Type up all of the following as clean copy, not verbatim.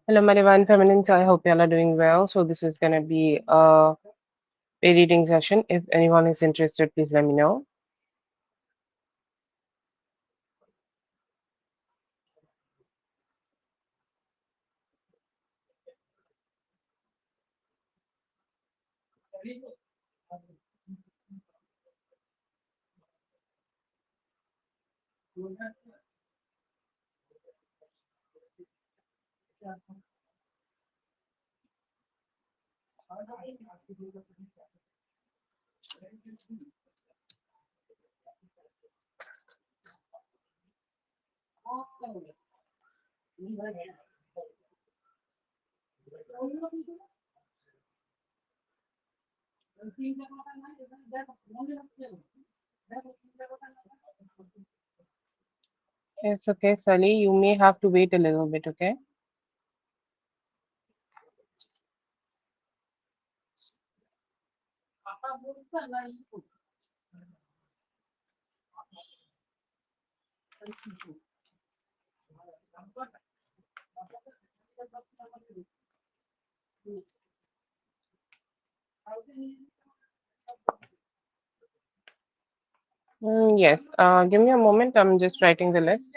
Hello, my divine feminines. I hope you all are doing well. So this is gonna be a paid reading session. If anyone is interested, please let me know. It's okay, Sally. You may have to wait a little bit, okay? Yes. Give me a moment. I'm just writing the list.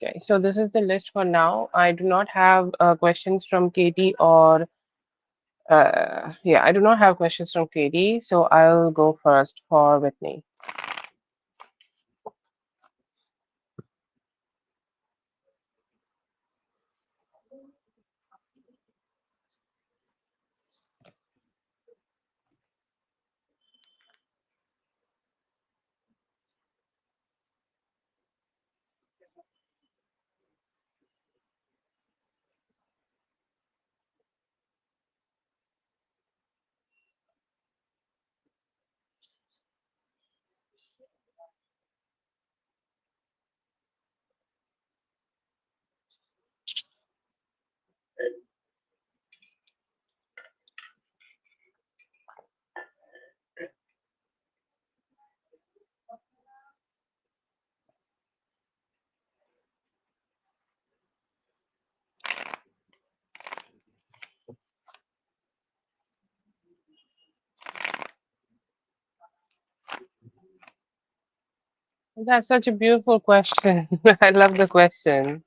Okay. So this is the list for now. I do not have questions from Katie or yeah, I do not have questions from Katie. So I'll go first for Whitney. That's such a beautiful question. I love the question.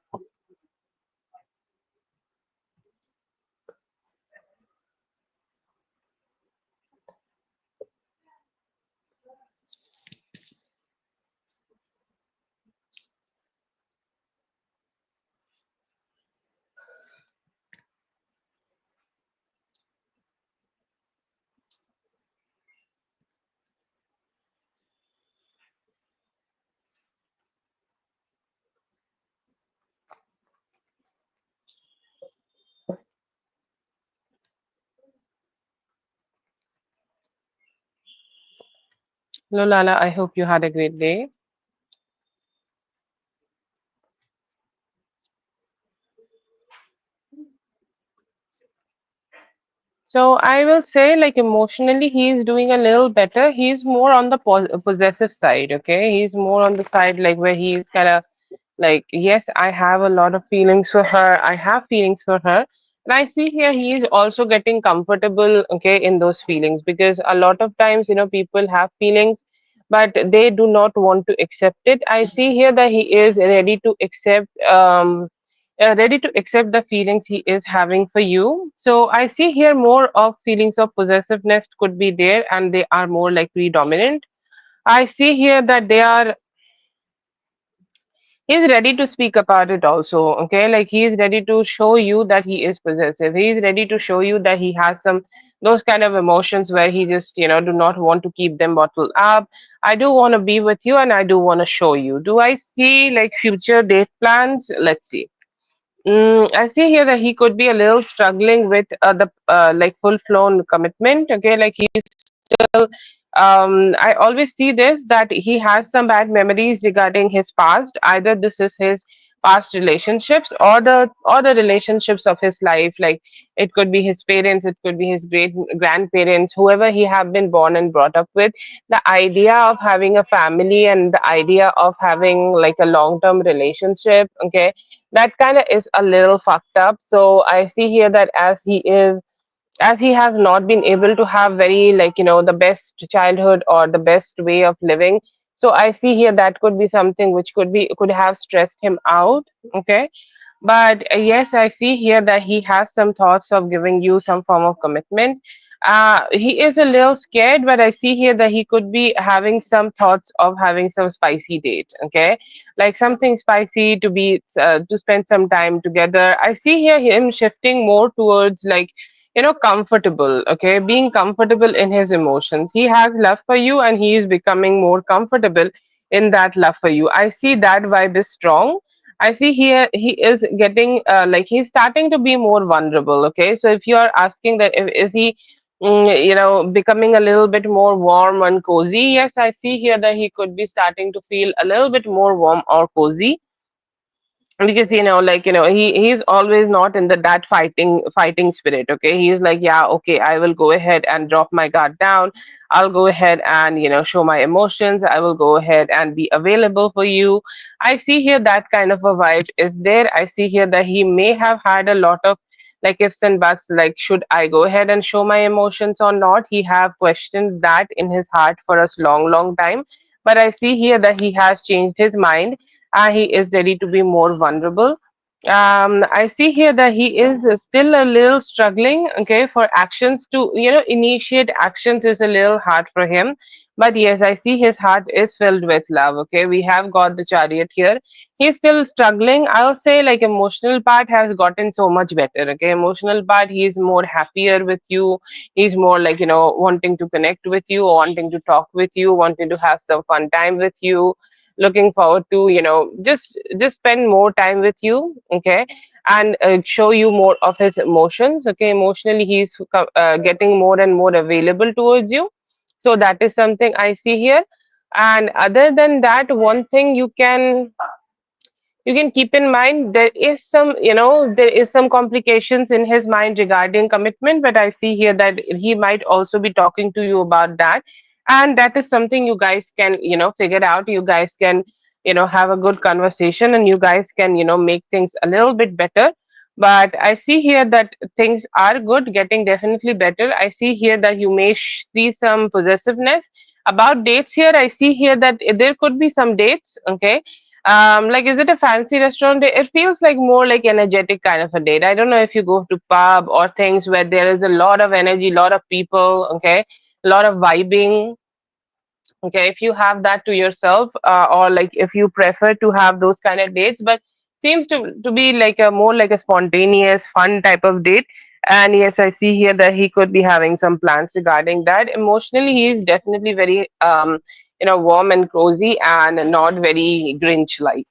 Hello, Lala. I hope you had a great day. So I will say, like emotionally, he is doing a little better. He's more on the possessive side. Okay, he's more on the side like where he's kind of like, yes, I have a lot of feelings for her. I have feelings for her. And I see here he is also getting comfortable, okay, in those feelings because a lot of times, people have feelings, but they do not want to accept it. I see here that he is ready to accept the feelings he is having for you. So I see here more of feelings of possessiveness could be there, and they are more like predominant. I see here that he's ready to speak about it also, okay, like he is ready to show you that he is possessive. He is ready to show you that he has some those kind of emotions where he just do not want to keep them bottled up. I do want to be with you and I do want to show you. Do I see like future date plans? Let's see. I see here that he could be a little struggling with the like full flown commitment, okay, like he still I always see this that he has some bad memories regarding his past. Either this is his past relationships or the relationships of his life. Like it could be his parents, it could be his great grandparents, whoever he have been born and brought up with. The idea of having a family and the idea of having like a long term relationship, okay, that kind of is a little fucked up. So I see here that as he has not been able to have very like the best childhood or the best way of living, so I see here that could be something which could have stressed him out, okay. But yes, I see here that he has some thoughts of giving you some form of commitment. He is a little scared, but I see here that he could be having some thoughts of having some spicy date. Okay, like something spicy to be to spend some time together. I see here him shifting more towards like comfortable. Okay, being comfortable in his emotions. He has love for you, and he is becoming more comfortable in that love for you. I see that vibe is strong. I see here he is getting like he's starting to be more vulnerable. Okay, so if you are asking that if is he, becoming a little bit more warm and cozy, yes, I see here that he could be starting to feel a little bit more warm or cozy because he's always not in that fighting spirit. Okay, he's like, yeah, okay, I will go ahead and drop my guard down. I'll go ahead and show my emotions. I will go ahead and be available for you. I see here that kind of a vibe is there. I see here that he may have had a lot of like ifs and buts, like should I go ahead and show my emotions or not. He have questioned that in his heart for a long time, but I see here that he has changed his mind. He is ready to be more vulnerable. I see here that he is still a little struggling, okay, for actions to, initiate actions is a little hard for him. But yes, I see his heart is filled with love, okay. We have got the chariot here. He's still struggling. I'll say like emotional part has gotten so much better, okay. Emotional part, he's more happier with you. He's more like, wanting to connect with you, wanting to talk with you, wanting to have some fun time with you, looking forward to just spend more time with you, okay, and show you more of his emotions, okay. Emotionally he's getting more and more available towards you, so that is something I see here. And other than that, one thing you can keep in mind, there is some complications in his mind regarding commitment, but I see here that he might also be talking to you about that, and that is something you guys can figure out. You guys can have a good conversation, and you guys can make things a little bit better. But I see here that things are good, getting definitely better. I see here that you may see some possessiveness. About dates here, I see here that there could be some dates. Okay. Like, is it a fancy restaurant? It feels like more like energetic kind of a date. I don't know if you go to pub or things where there is a lot of energy, lot of people. Okay, a lot of vibing. Okay, if you have that to yourself, or like if you prefer to have those kind of dates, but seems to be like a more like a spontaneous fun type of date. And yes, I see here that he could be having some plans regarding that. Emotionally, he is definitely very warm and cozy and not very Grinch like.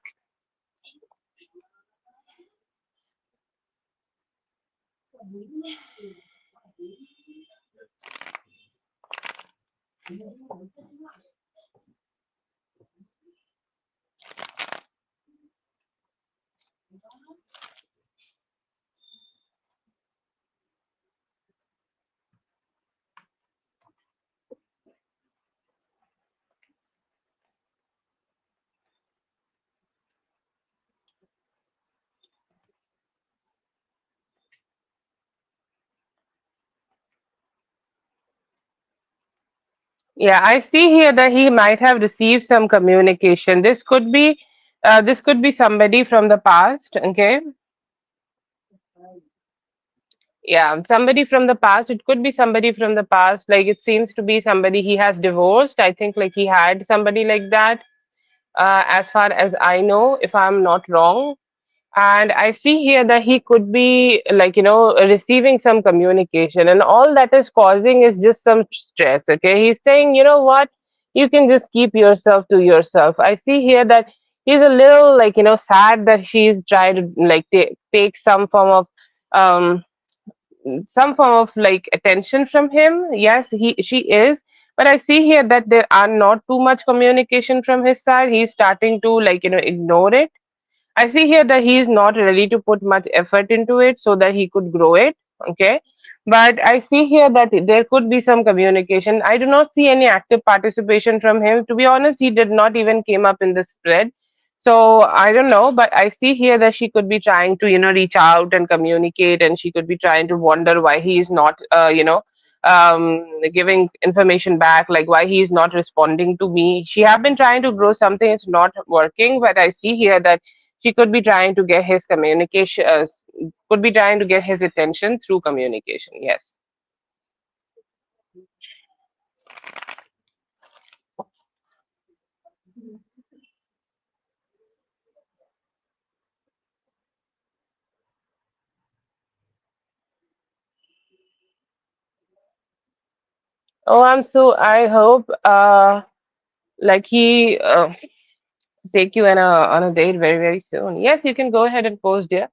Yeah, I see here that he might have received some communication. This could be somebody from the past. Okay. Yeah, somebody from the past. It could be somebody from the past. Like, it seems to be somebody he has divorced. I think like he had somebody like that, as far as I know, if I'm not wrong. And I see here that he could be like, receiving some communication, and all that is causing is just some stress. Okay. He's saying, you know what, you can just keep yourself to yourself. I see here that he's a little like, sad that she's trying to like take some form of like attention from him. Yes, she is, but I see here that there are not too much communication from his side. He's starting to like, ignore it. I see here that he is not ready to put much effort into it so that he could grow it. Okay. But I see here that there could be some communication. I do not see any active participation from him. To be honest, he did not even came up in the spread. So I don't know, but I see here that she could be trying to, reach out and communicate, and she could be trying to wonder why he is not, giving information back, like why he is not responding to me. She have been trying to grow something, it's not working, but I see here that she could be trying to get his communication, could be trying to get his attention through communication. Yes. Oh, I hope like he take you on a date very, very soon. Yes, you can go ahead and post, dear.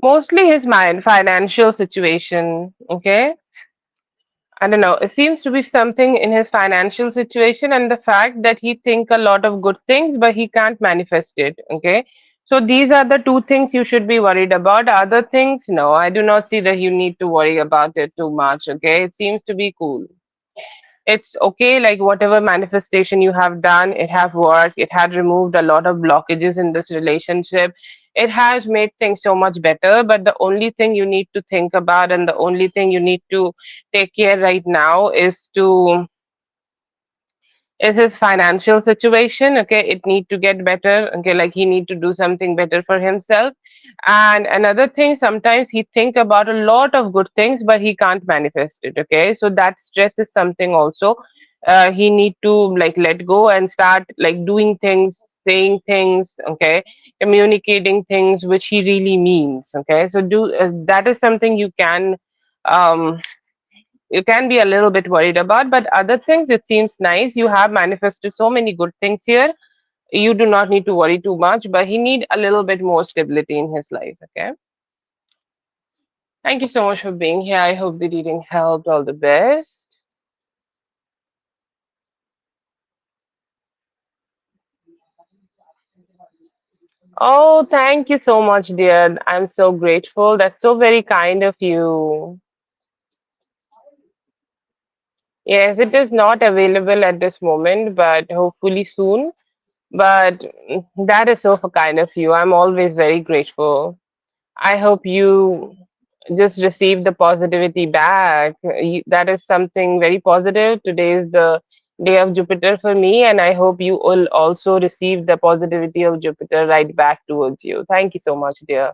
Mostly his mind financial situation. Okay. I don't know. It seems to be something in his financial situation, and the fact that he think a lot of good things, but he can't manifest it. Okay. So these are the two things you should be worried about. Other things, no, I do not see that you need to worry about it too much. Okay. It seems to be cool. It's okay, like whatever manifestation you have done, it have worked, it had removed a lot of blockages in this relationship, it has made things so much better. But the only thing you need to think about, and the only thing you need to take care right now, is his financial situation. Okay, it need to get better. Okay, like he need to do something better for himself. And another thing, sometimes he think about a lot of good things but he can't manifest it. Okay, so that stress is something also he need to like let go and start like doing things, saying things, okay, communicating things which he really means. Okay, so do that is something um you can be a little bit worried about, but other things it seems nice. You have manifested so many good things here. You do not need to worry too much, but he need a little bit more stability in his life. Okay, thank you so much for being here. I hope the reading helped. All the best. Oh, thank you so much, dear. I'm so grateful. That's so very kind of you. Yes, it is not available at this moment, but hopefully soon. But that is so kind of you. I'm always very grateful. I hope you just receive the positivity back. That is something very positive. Today is the day of Jupiter for me, and I hope you will also receive the positivity of Jupiter right back towards you. Thank you so much, dear.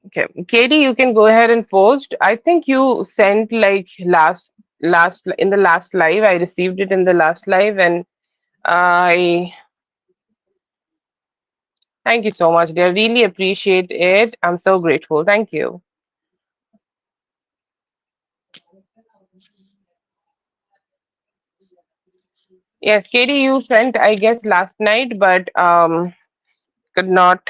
Okay, Katie, you can go ahead and post. I think you sent like last in the last live. I received it in the last live, and I thank you so much, dear. Really appreciate it. I'm so grateful. Thank you. Yes, Katie, you sent I guess last night, but could not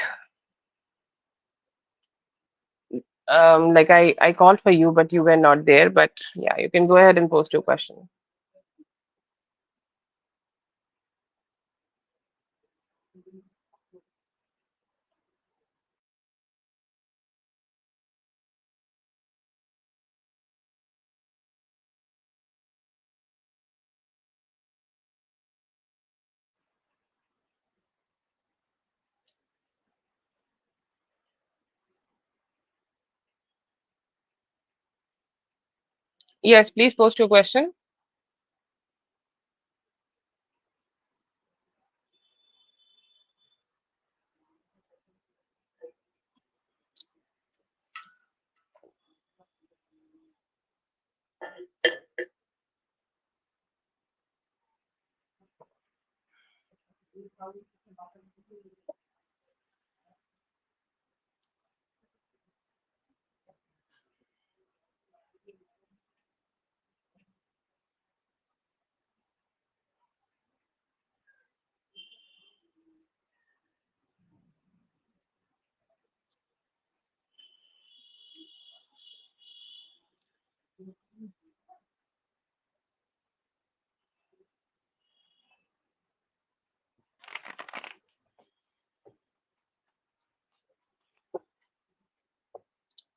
like I called for you, but you were not there. But yeah, you can go ahead and post your question. Yes, please post your question.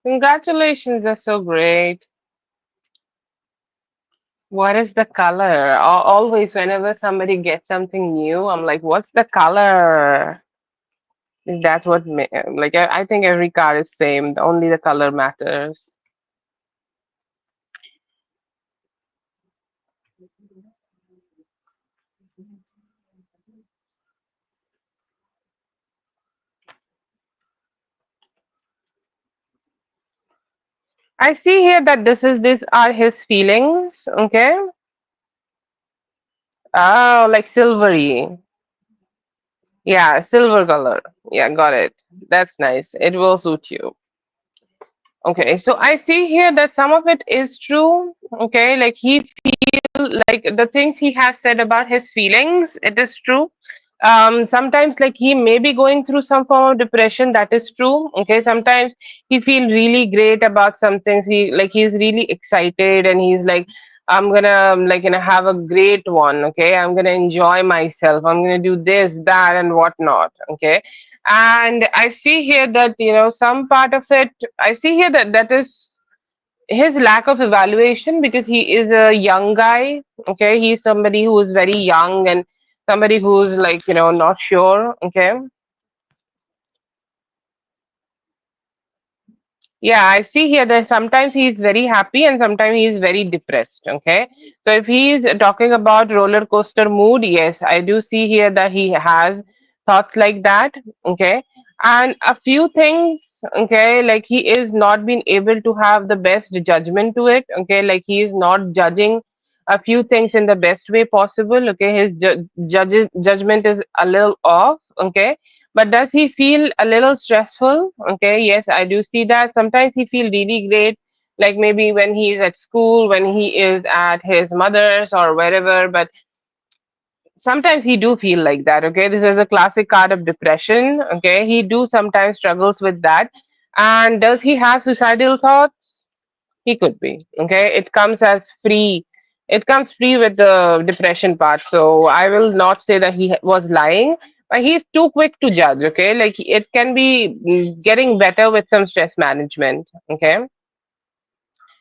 Congratulations, that's so great. What is the color? Always, whenever somebody gets something new, I'm like, what's the color? That's what, like, I think every car is same. Only the color matters. I see here that these are his feelings. Okay. Oh, like silvery. Yeah, silver color. Yeah, got it. That's nice. It will suit you. Okay, so I see here that some of it is true. Okay, like he like the things he has said about his feelings, it is true. Sometimes like he may be going through some form of depression, that is true. Okay, sometimes he feel really great about some things. He's really excited and he's like, I'm gonna like have a great one. Okay, I'm gonna enjoy myself, I'm gonna do this, that, and whatnot. Okay, and I see here that some part of it, I see here that that is his lack of evaluation, because he is a young guy. Okay, he's somebody who is very young and somebody who's like not sure. Okay, yeah, I see here that sometimes he's very happy and sometimes he's very depressed. Okay, so if he's talking about roller coaster mood, yes, I do see here that he has thoughts like that. Okay, and a few things, okay, like he is not being able to have the best judgment to it, okay, like he is not judging a few things in the best way possible, okay, his judgment is a little off, okay. But does he feel a little stressful? Okay, yes, I do see that. Sometimes he feel really great, like maybe when he is at school, when he is at his mother's or wherever, but sometimes he do feel like that, okay. This is a classic card of depression, okay. He do sometimes struggles with that. And does he have suicidal thoughts? He could be, okay. It comes as free, it comes free with the depression part, so I will not say that he was lying, but he's too quick to judge, okay. Like it can be getting better with some stress management, okay.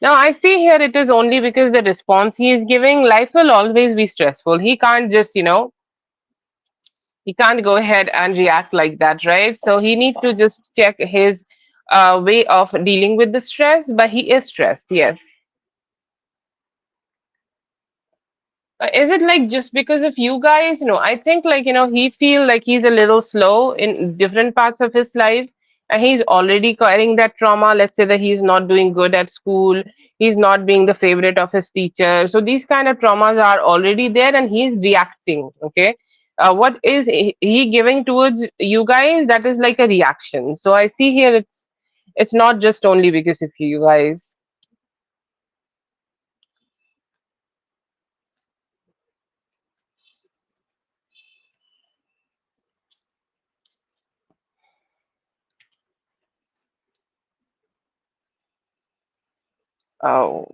Now I see here it is only because the response he is giving, life will always be stressful. He can't just, he can't go ahead and react like that, right? So he needs to just check his way of dealing with the stress, but he is stressed, yes. Is it like just because of you guys? No, I think like, he feel like he's a little slow in different parts of his life, and he's already carrying that trauma. Let's say that he's not doing good at school, he's not being the favorite of his teacher. So these kind of traumas are already there and he's reacting, okay? What is he giving towards you guys? That is like a reaction. So I see here it's not just only because of you guys. Oh.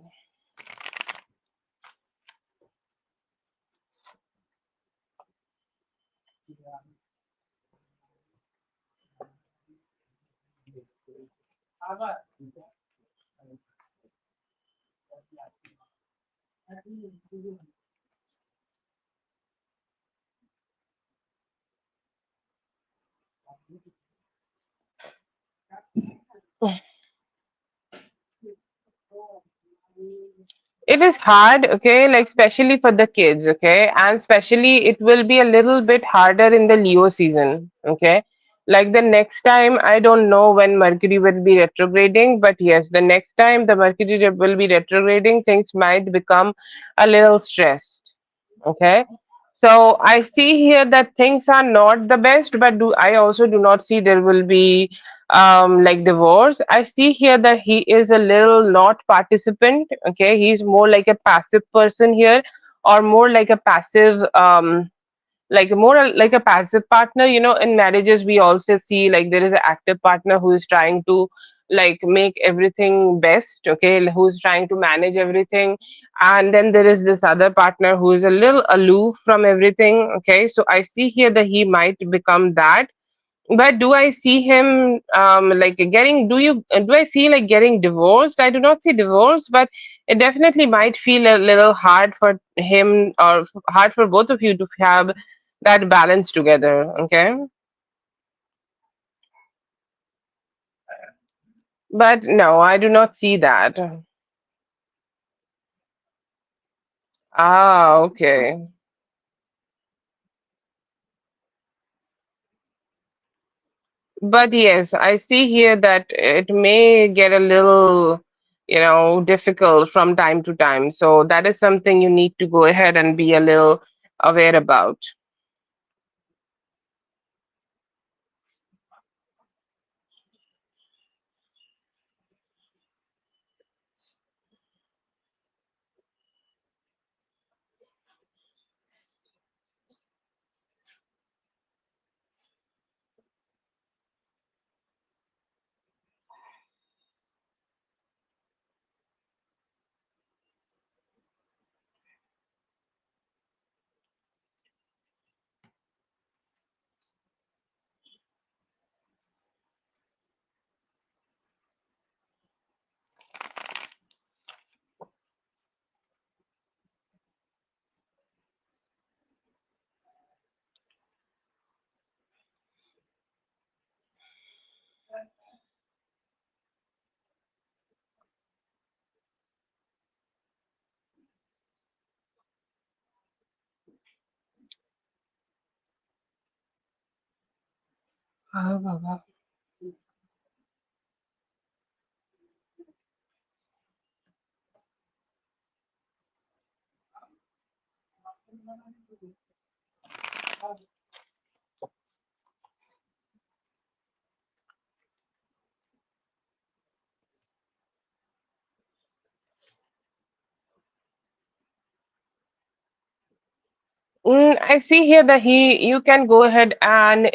It is hard, okay, like especially for the kids, okay, and especially it will be a little bit harder in the Leo season, okay. Like the next time, I don't know when Mercury will be retrograding, but yes, the next time the Mercury will be retrograding, things might become a little stressed, okay. So I see here that things are not the best, but do I also do not see there will be like divorce. I see here that he is a little not participant, okay. He's more like a passive person here, or more like a passive like more like a passive partner. In marriages we also see like there is an active partner who is trying to like make everything best, okay, who's trying to manage everything, and then there is this other partner who is a little aloof from everything, okay. So I see here that he might become that. But do I see him like getting? Do I see like getting divorced? I do not see divorce, but it definitely might feel a little hard for him, or hard for both of you to have that balance together. Okay, but no, I do not see that. Ah, okay. But yes, I see here that it may get a little, difficult from time to time. So that is something you need to go ahead and be a little aware about. I see here that you can go ahead and,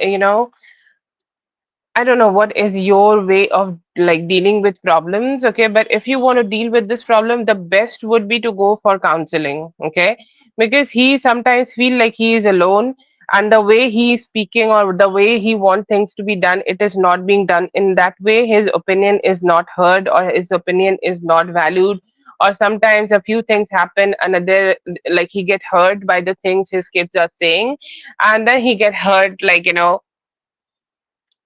I don't know what is your way of like dealing with problems, okay? But if you want to deal with this problem, the best would be to go for counseling, okay? Because he sometimes feel like he is alone, and the way he is speaking or the way he want things to be done, it is not being done in that way. His opinion is not heard, or his opinion is not valued. Or sometimes a few things happen, and other like he get hurt by the things his kids are saying, and then he get hurt like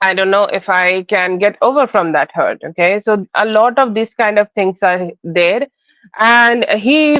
I don't know if I can get over from that hurt. Okay, so a lot of these kind of things are there, and he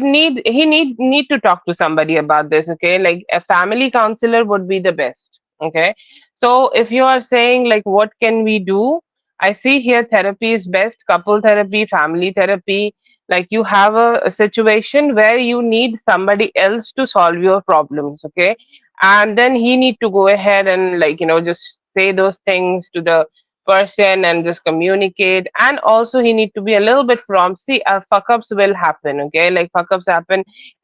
need to talk to somebody about this. Okay, like a family counselor would be the best. Okay, so if you are saying like what can we do, I see here therapy is best. Couple therapy, family therapy. Like you have a situation where you need somebody else to solve your problems. Okay, and then he need to go ahead and just say those things to the person and just communicate, and also he need to be a little bit prompt. See, fuck ups will happen, okay? Like fuck ups happen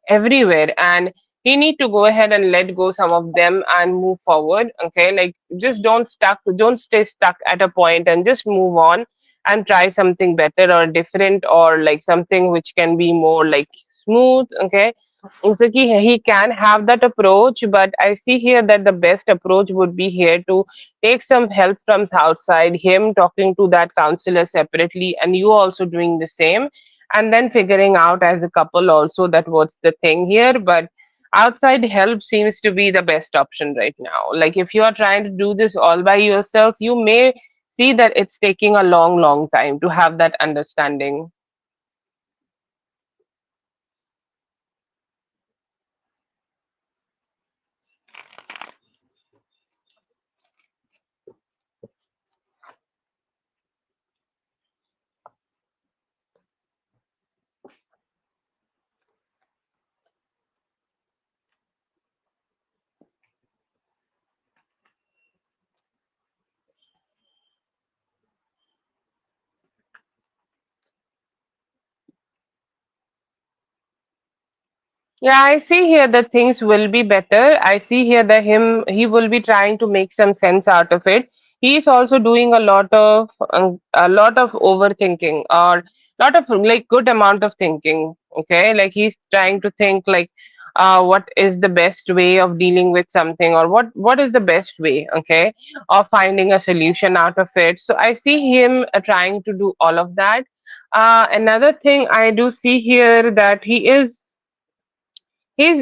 everywhere, and he need to go ahead and let go some of them and move forward, okay? Like just don't stay stuck at a point, and just move on and try something better or different, or like something which can be more like smooth, okay? So he can have that approach, but I see here that the best approach would be here to take some help from outside, him talking to that counselor separately, and you also doing the same, and then figuring out as a couple also that what's the thing here. But outside help seems to be the best option right now. Like if you are trying to do this all by yourself, you may see that it's taking a long, long time to have that understanding. Yeah, I see here that things will be better. I see here that he will be trying to make some sense out of it. He is also doing a lot of overthinking, or lot of like good amount of thinking. Okay, like he's trying to think like what is the best way of dealing with something, or what is the best way, okay, of finding a solution out of it. So I see him trying to do all of that. Another thing I do see here that he's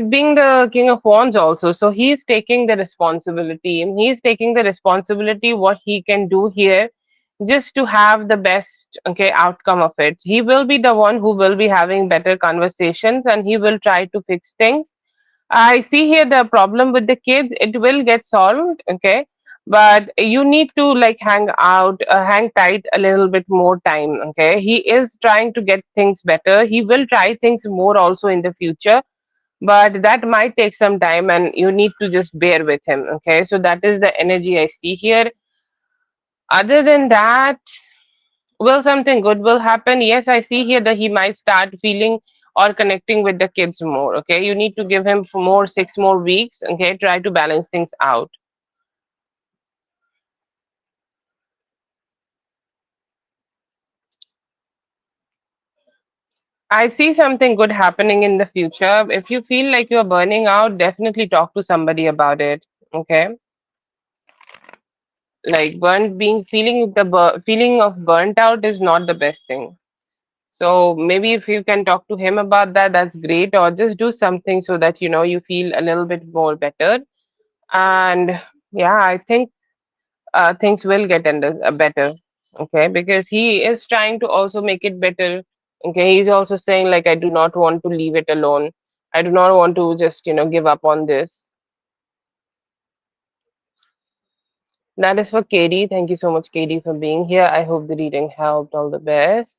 being the king of wands also, so he's taking the responsibility, and he's taking the responsibility what he can do here just to have the best, okay, outcome of it. He will be the one who will be having better conversations, and he will try to fix things. I see here the problem with the kids, it will get solved, okay, but you need to like hang tight a little bit more time, okay. He is trying to get things better, he will try things more also in the future, but that might take some time, and you need to just bear with him, okay. So that is the energy I see here. Other than that, will something good will happen? Yes, I see here that he might start feeling or connecting with the kids more, okay. You need to give him for more 6 more weeks, okay. Try to balance things out. I see something good happening in the future. If you feel like you're burning out, definitely talk to somebody about it, okay. Like feeling of burnt out is not the best thing. So maybe if you can talk to him about that, that's great. Or just do something so that you feel a little bit more better. And yeah, I think things will get better. Okay, because he is trying to also make it better. Okay, he's also saying like I do not want to leave it alone. I do not want to just give up on this. That is for Katie. Thank you so much, Katie, for being here. I hope the reading helped. All the best.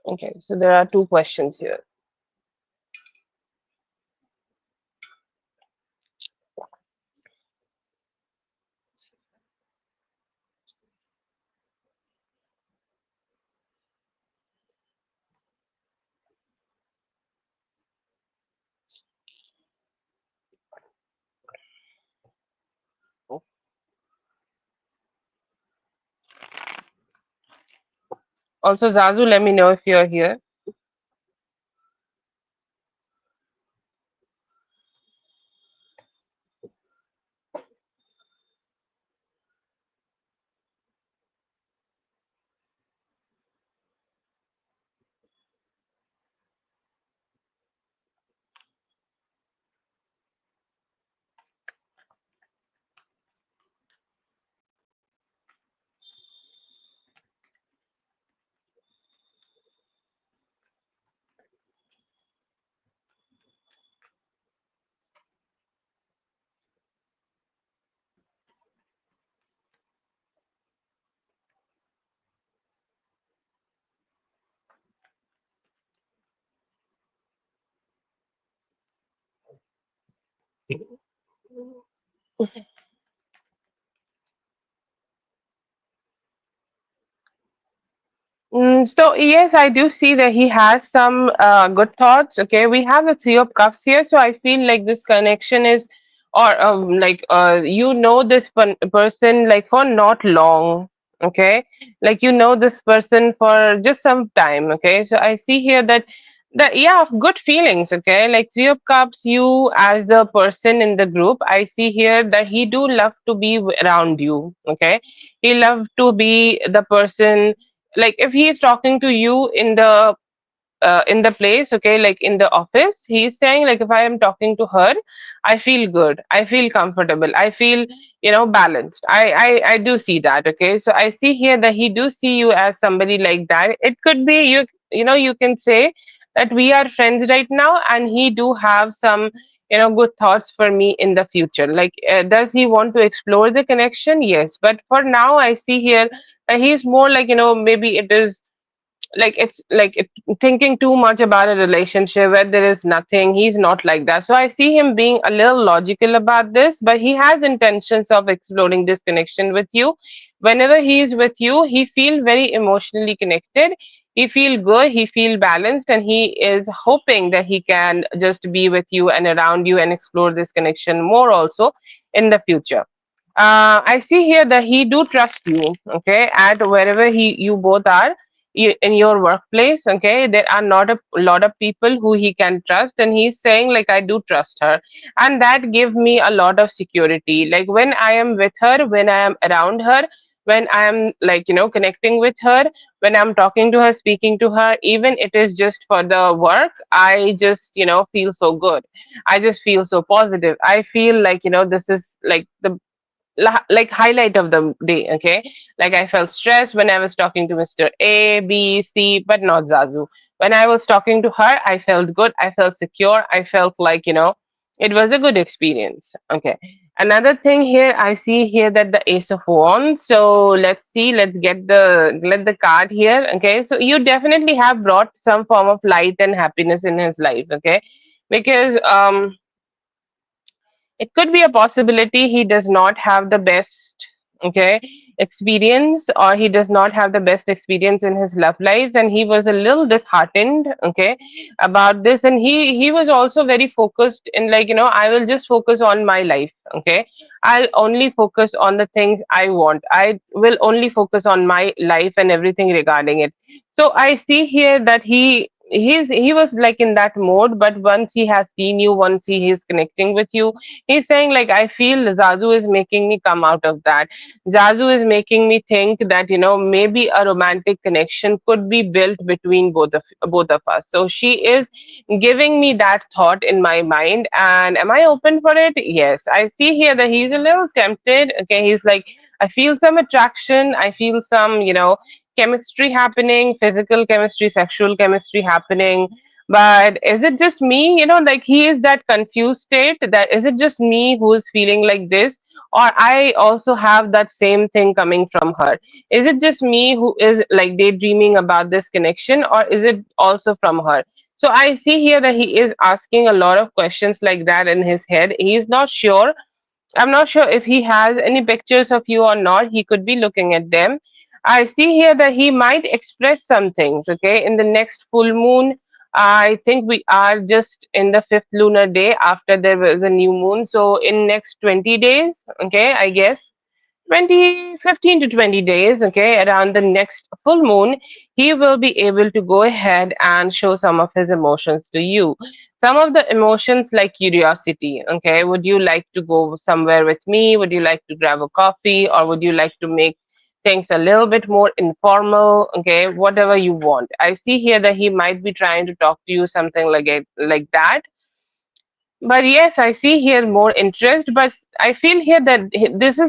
Okay, so there are two questions here. Also, Zazu, let me know if you're here. So yes, I do see that he has some good thoughts. Okay, we have the Three of Cups here, so I feel like this connection is, or like you know this person like for not long. Okay, like you know this person for just some time. Okay, so I see here that yeah, good feelings. Okay, like Three of Cups, you as the person in the group, I see here that he do love to be around you. Okay, he love to be the person, like if he is talking to you in the place, okay, like in the office, he's saying like if I am talking to her, I feel good, I feel comfortable, I feel, balanced. I do see that. Okay, so I see here that he do see you as somebody like that. It could be you can say that we are friends right now and he do have some good thoughts for me in the future. Like does he want to explore the connection? Yes, but for now I see here that he's more like maybe it is like it's like thinking too much about a relationship where there is nothing. He's not like that, so I see him being a little logical about this, but he has intentions of exploring this connection with you. Whenever he is with you, he feel very emotionally connected, he feel good, he feel balanced, and he is hoping that he can just be with you and around you and explore this connection more also in the future. I see here that he do trust you. Okay, at wherever you both are, in your workplace. Okay, there are not a lot of people who he can trust, and he's saying like I do trust her, and that give me a lot of security. Like when I am with her, when I am around her, when I am like connecting with her, when I'm talking to her, speaking to her, even it is just for the work, I just feel so good. I just feel so positive. I feel like this is like the like highlight of the day. Okay, like I felt stressed when I was talking to Mr. A, B, C, but not Zazu. When I was talking to her, I felt good, I felt secure, I felt like it was a good experience. Okay, another thing here, I see here that the Ace of Wands. So let's see, let's get the card here. Okay, so you definitely have brought some form of light and happiness in his life. Okay, because it could be a possibility he does not have the best, okay, experience, or he does not have the best experience in his love life, and he was a little disheartened, okay, about this. And he was also very focused in like I will just focus on my life. Okay, I'll only focus on the things I want, I will only focus on my life and everything regarding it. So I see here that he was like in that mode, but once he has seen you, once he is connecting with you, he's saying like I feel Zazu is making me come out of that. Zazu is making me think that maybe a romantic connection could be built between both of us. So she is giving me that thought in my mind, and am I open for it? Yes, I see here that he's a little tempted. Okay, he's like I feel some attraction, I feel some chemistry happening, physical chemistry, sexual chemistry happening. But is it just me? Like he is that confused state, that is it just me who is feeling like this? or I also have that same thing coming from her? Is it just me who is like daydreaming about this connection, or is it also from her? So I see here that he is asking a lot of questions like that in his head. He's not sure. I'm not sure if he has any pictures of you or not. He could be looking at them. I see here that he might express some things, okay, in the next full moon. I think we are just in the fifth lunar day after there was a new moon. So in next 20 days, okay, I guess 20, 15 to 20 days, okay, around the next full moon, he will be able to go ahead and show some of his emotions to you. Some of the emotions like curiosity, okay, would you like to go somewhere with me? Would you like to grab a coffee, or would you like to make things a little bit more informal? Okay, whatever you want. I see here that he might be trying to talk to you something like it, like that. But yes, I see here more interest, but I feel here that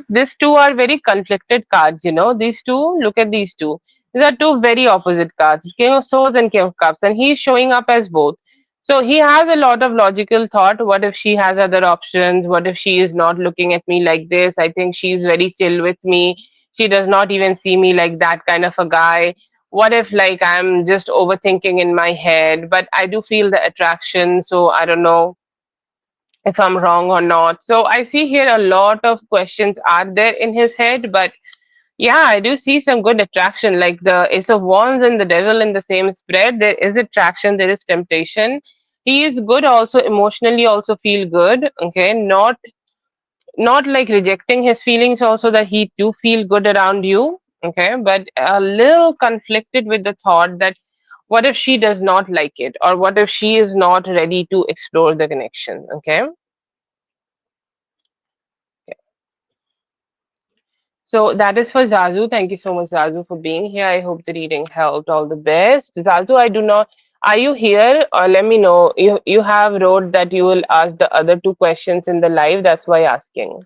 these two are very conflicted cards, these two. Look at these two. These are two very opposite cards, King of Swords and King of Cups, and he's showing up as both. So he has a lot of logical thought. What if she has other options? What if she is not looking at me like this? I think she's very chill with me. She does not even see me like that kind of a guy. What if like I'm just overthinking in my head, but I do feel the attraction, so I don't know if I'm wrong or not. So I see here a lot of questions are there in his head, but yeah, I do see some good attraction, like the Ace of Wands and the Devil in the same spread. There is attraction, there is temptation. He is good also emotionally, also feel good. Okay, not like rejecting his feelings, also that he do feel good around you. Okay, but a little conflicted with the thought that what if she does not like it, or what if she is not ready to explore the connection. Okay. So that is for Zazu. Thank you so much, Zazu, for being here. I hope the reading helped. All the best. Zazu, I do not. Are you here? Or let me know. You have wrote that you will ask the other two questions in the live. That's why asking.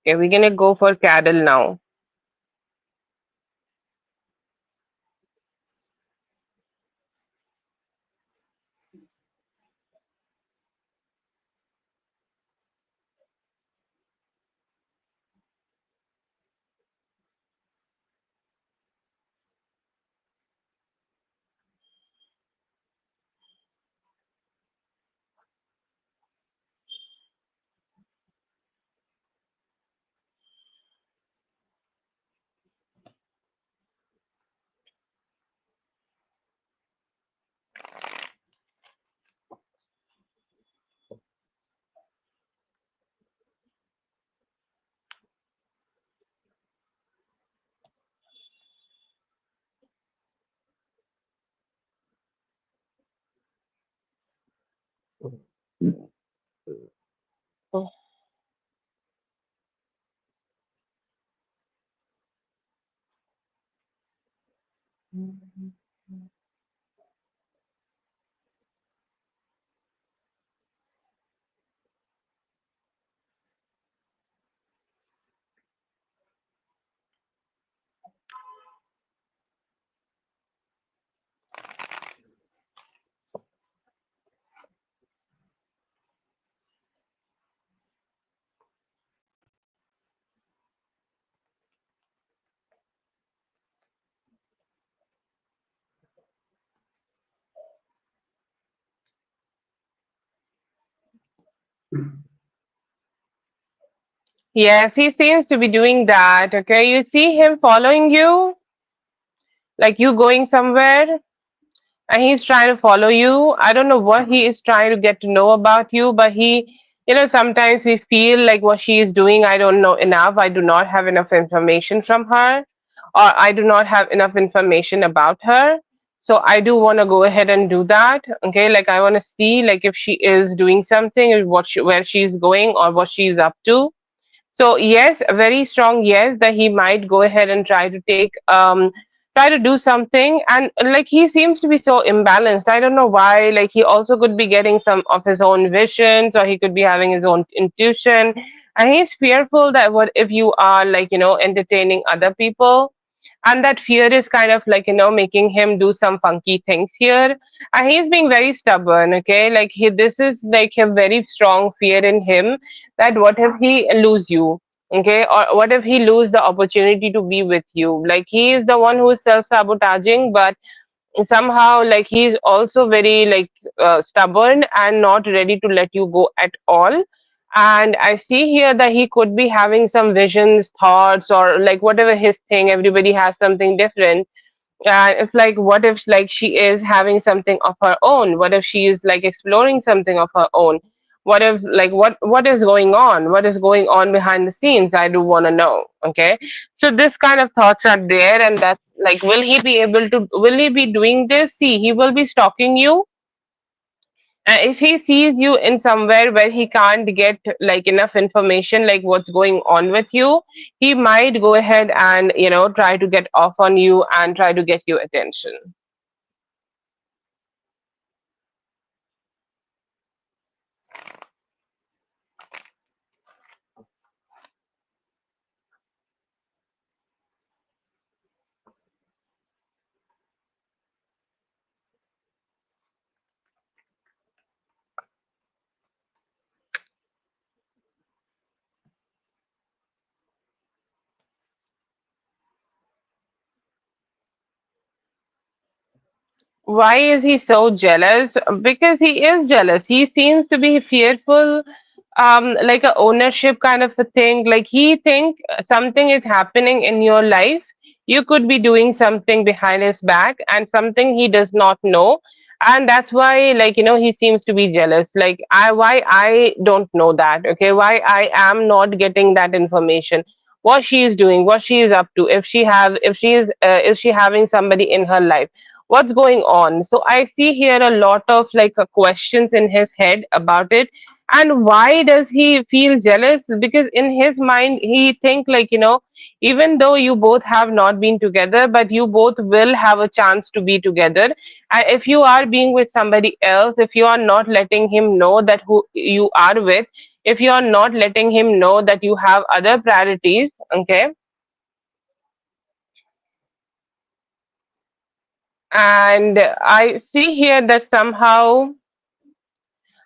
Okay, we're gonna go for Cadel now. Yes, he seems to be doing that. Okay, you see him following you, like you going somewhere, and he's trying to follow you. I don't know what he is trying to get to know about you, but sometimes we feel like what she is doing, I don't know enough. I do not have enough information from her, or I do not have enough information about her. So I do want to go ahead and do that. Okay, like I want to see like if she is doing something, or where she's going, or what she's up to. So yes, a very strong yes that he might go ahead and try to do something, and like he seems to be so imbalanced. I don't know why. Like he also could be getting some of his own visions, or he could be having his own intuition, and he's fearful that what if you are like entertaining other people, and that fear is kind of like making him do some funky things here, and he's being very stubborn. Okay, like this is like a very strong fear in him, that what if he lose you, okay, or what if he lose the opportunity to be with you. Like he is the one who is self-sabotaging, but somehow like he's also very like stubborn and not ready to let you go at all. And I see here that he could be having some visions, thoughts, or like whatever his thing, everybody has something different. It's like what if like she is having something of her own, what if she is like exploring something of her own, what if like what is going on, what is going on behind the scenes, I do want to know. Okay, so this kind of thoughts are there, and that's like, will he be able to, will he be doing this? See, he will be stalking you, and if he sees you in somewhere where he can't get like enough information, like what's going on with you, he might go ahead and try to get off on you and try to get your attention. Why is he so jealous? Because he is jealous. He seems to be fearful, like a ownership kind of a thing. Like he think something is happening in your life. You could be doing something behind his back, and something he does not know. And that's why, like, he seems to be jealous. Like, why I don't know that? Okay, why I am not getting that information? What she is doing, what she is up to? If she is she having somebody in her life? What's going on? So I see here a lot of like questions in his head about it. And why does he feel jealous? Because in his mind he think like, even though you both have not been together, but you both will have a chance to be together. And if you are being with somebody else, if you are not letting him know that who you are with, if you are not letting him know that you have other priorities, okay, and I see here that somehow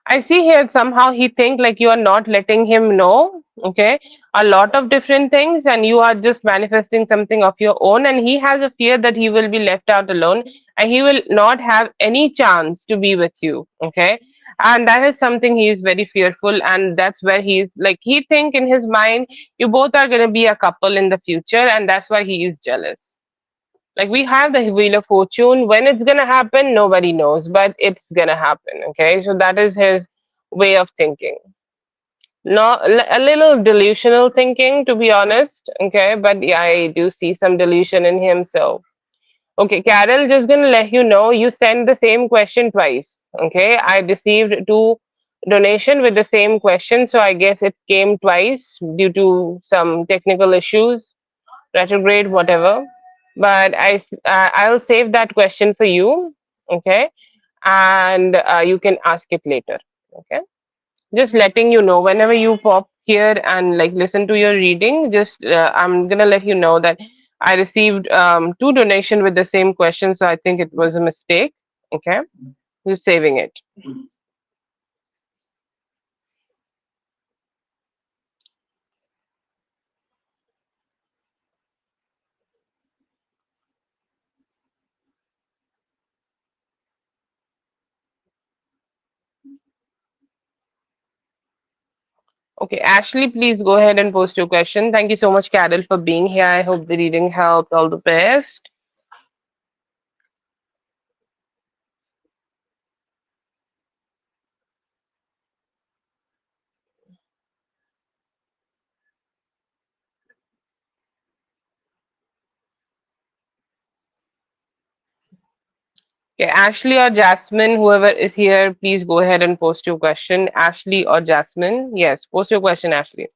he think like you are not letting him know, okay, a lot of different things, and you are just manifesting something of your own, and he has a fear that he will be left out alone, and he will not have any chance to be with you, okay. And that is something he is very fearful, and that's where he's like, he think in his mind you both are going to be a couple in the future, and that's why he is jealous. Like we have the wheel of fortune. When it's gonna happen, nobody knows, but it's gonna happen. Okay, so that is his way of thinking. Not a little delusional thinking, to be honest. Okay, but yeah, I do see some delusion in him. So okay, Carol, just gonna let you know, you sent the same question twice. Okay, I received two donation with the same question, so I guess it came twice due to some technical issues, retrograde, whatever. But I'll save that question for you, okay? And you can ask it later, okay? Just letting you know whenever you pop here and like listen to your reading, just I'm gonna let you know that I received two donation with the same question, so I think it was a mistake, okay? Just saving it. Okay, Ashley, please go ahead and post your question. Thank you so much, Carol, for being here. I hope the reading helped. All the best. Okay, Ashley or Jasmine, whoever is here, please go ahead and post your question. Ashley or Jasmine, yes, post your question, Ashley.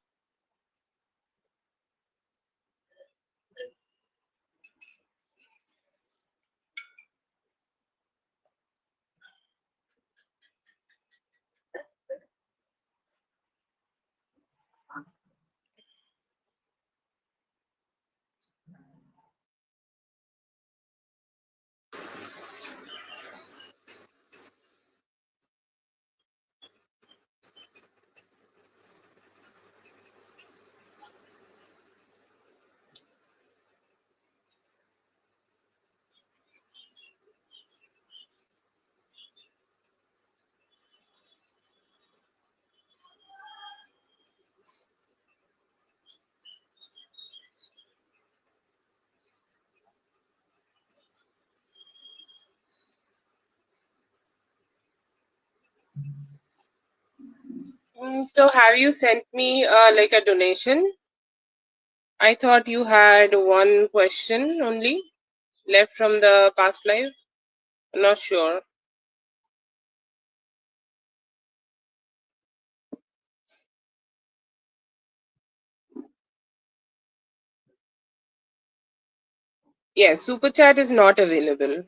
So have you sent me like a donation? I thought you had one question only left from the past life. I'm not sure. Yes, super chat is not available.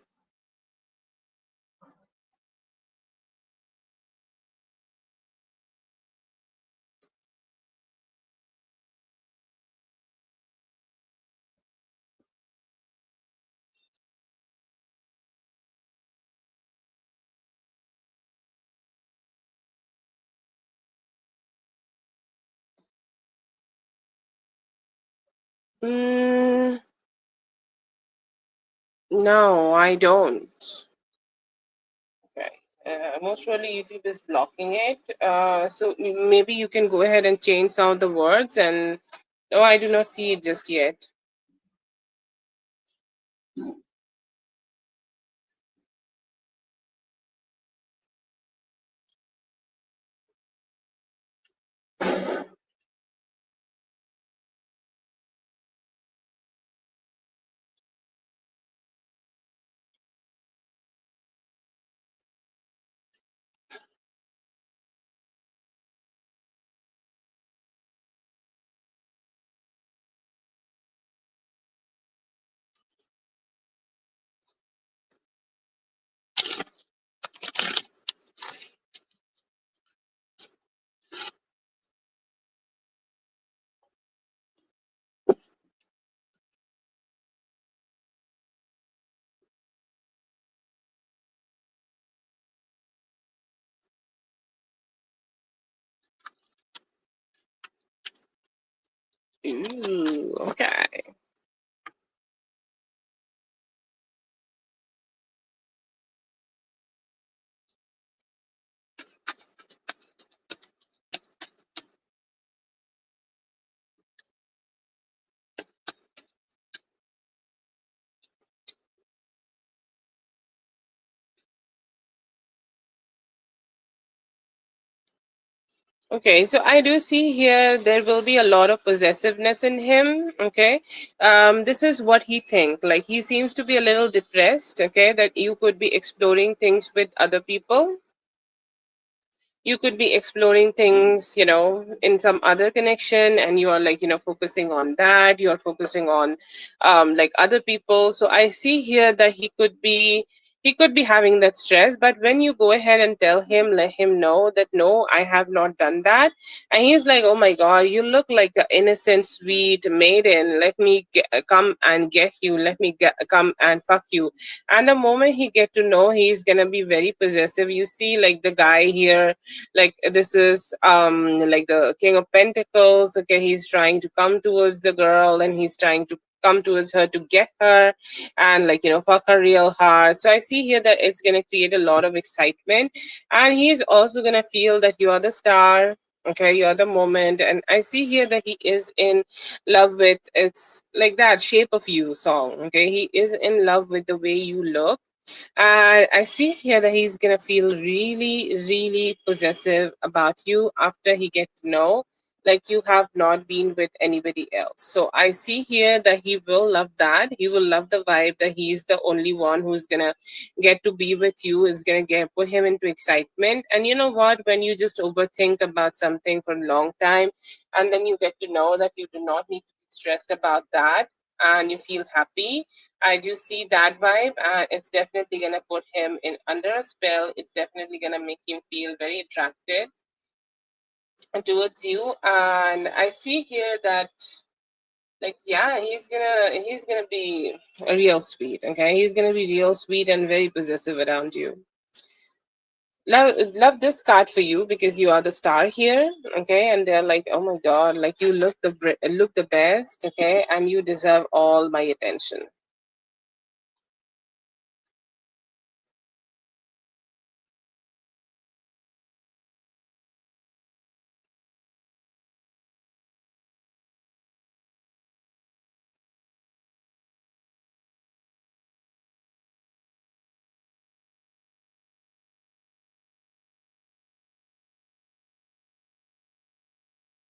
Mm, no, I don't. Okay. Most probably YouTube is blocking it. So maybe you can go ahead and change some of the words. And no, I do not see it just yet. Ooh, okay. Okay, so I do see here there will be a lot of possessiveness in him. Okay, this is what he think. Like he seems to be a little depressed. Okay, that you could be exploring things with other people. You could be exploring things, in some other connection, and you are like, focusing on that. You're focusing on, like other people. So I see here that he could be having that stress. But when you go ahead and tell him, let him know that no, I have not done that, and he's like, oh my god, you look like an innocent, sweet maiden. Let me come and get you. Let me come and fuck you. And the moment he get to know, he's gonna be very possessive. You see, like the guy here, like this is like the king of pentacles. Okay, he's trying to come towards the girl, and he's trying to come towards her to get her, and like, fuck her real hard. So I see here that it's going to create a lot of excitement, and he's also going to feel that you are the star. Okay, you're the moment. And I see here that he is in love with, it's like that Shape of You song. Okay, he is in love with the way you look, and I see here that he's gonna feel really, really possessive about you after he gets to know, like you have not been with anybody else. So I see here that he will love that. He will love the vibe that he's the only one who's gonna get to be with you. It's gonna get put him into excitement. And you know what? When you just overthink about something for a long time, and then you get to know that you do not need to be stressed about that, and you feel happy, I do see that vibe, and it's definitely gonna put him in under a spell. It's definitely gonna make him feel very attracted towards you. And I see here that, like, yeah, he's gonna be real sweet. Okay, he's gonna be real sweet and very possessive around you. Love this card for you because you are the star here. Okay, and they're like, oh my god, like you look the best. Okay, and you deserve all my attention.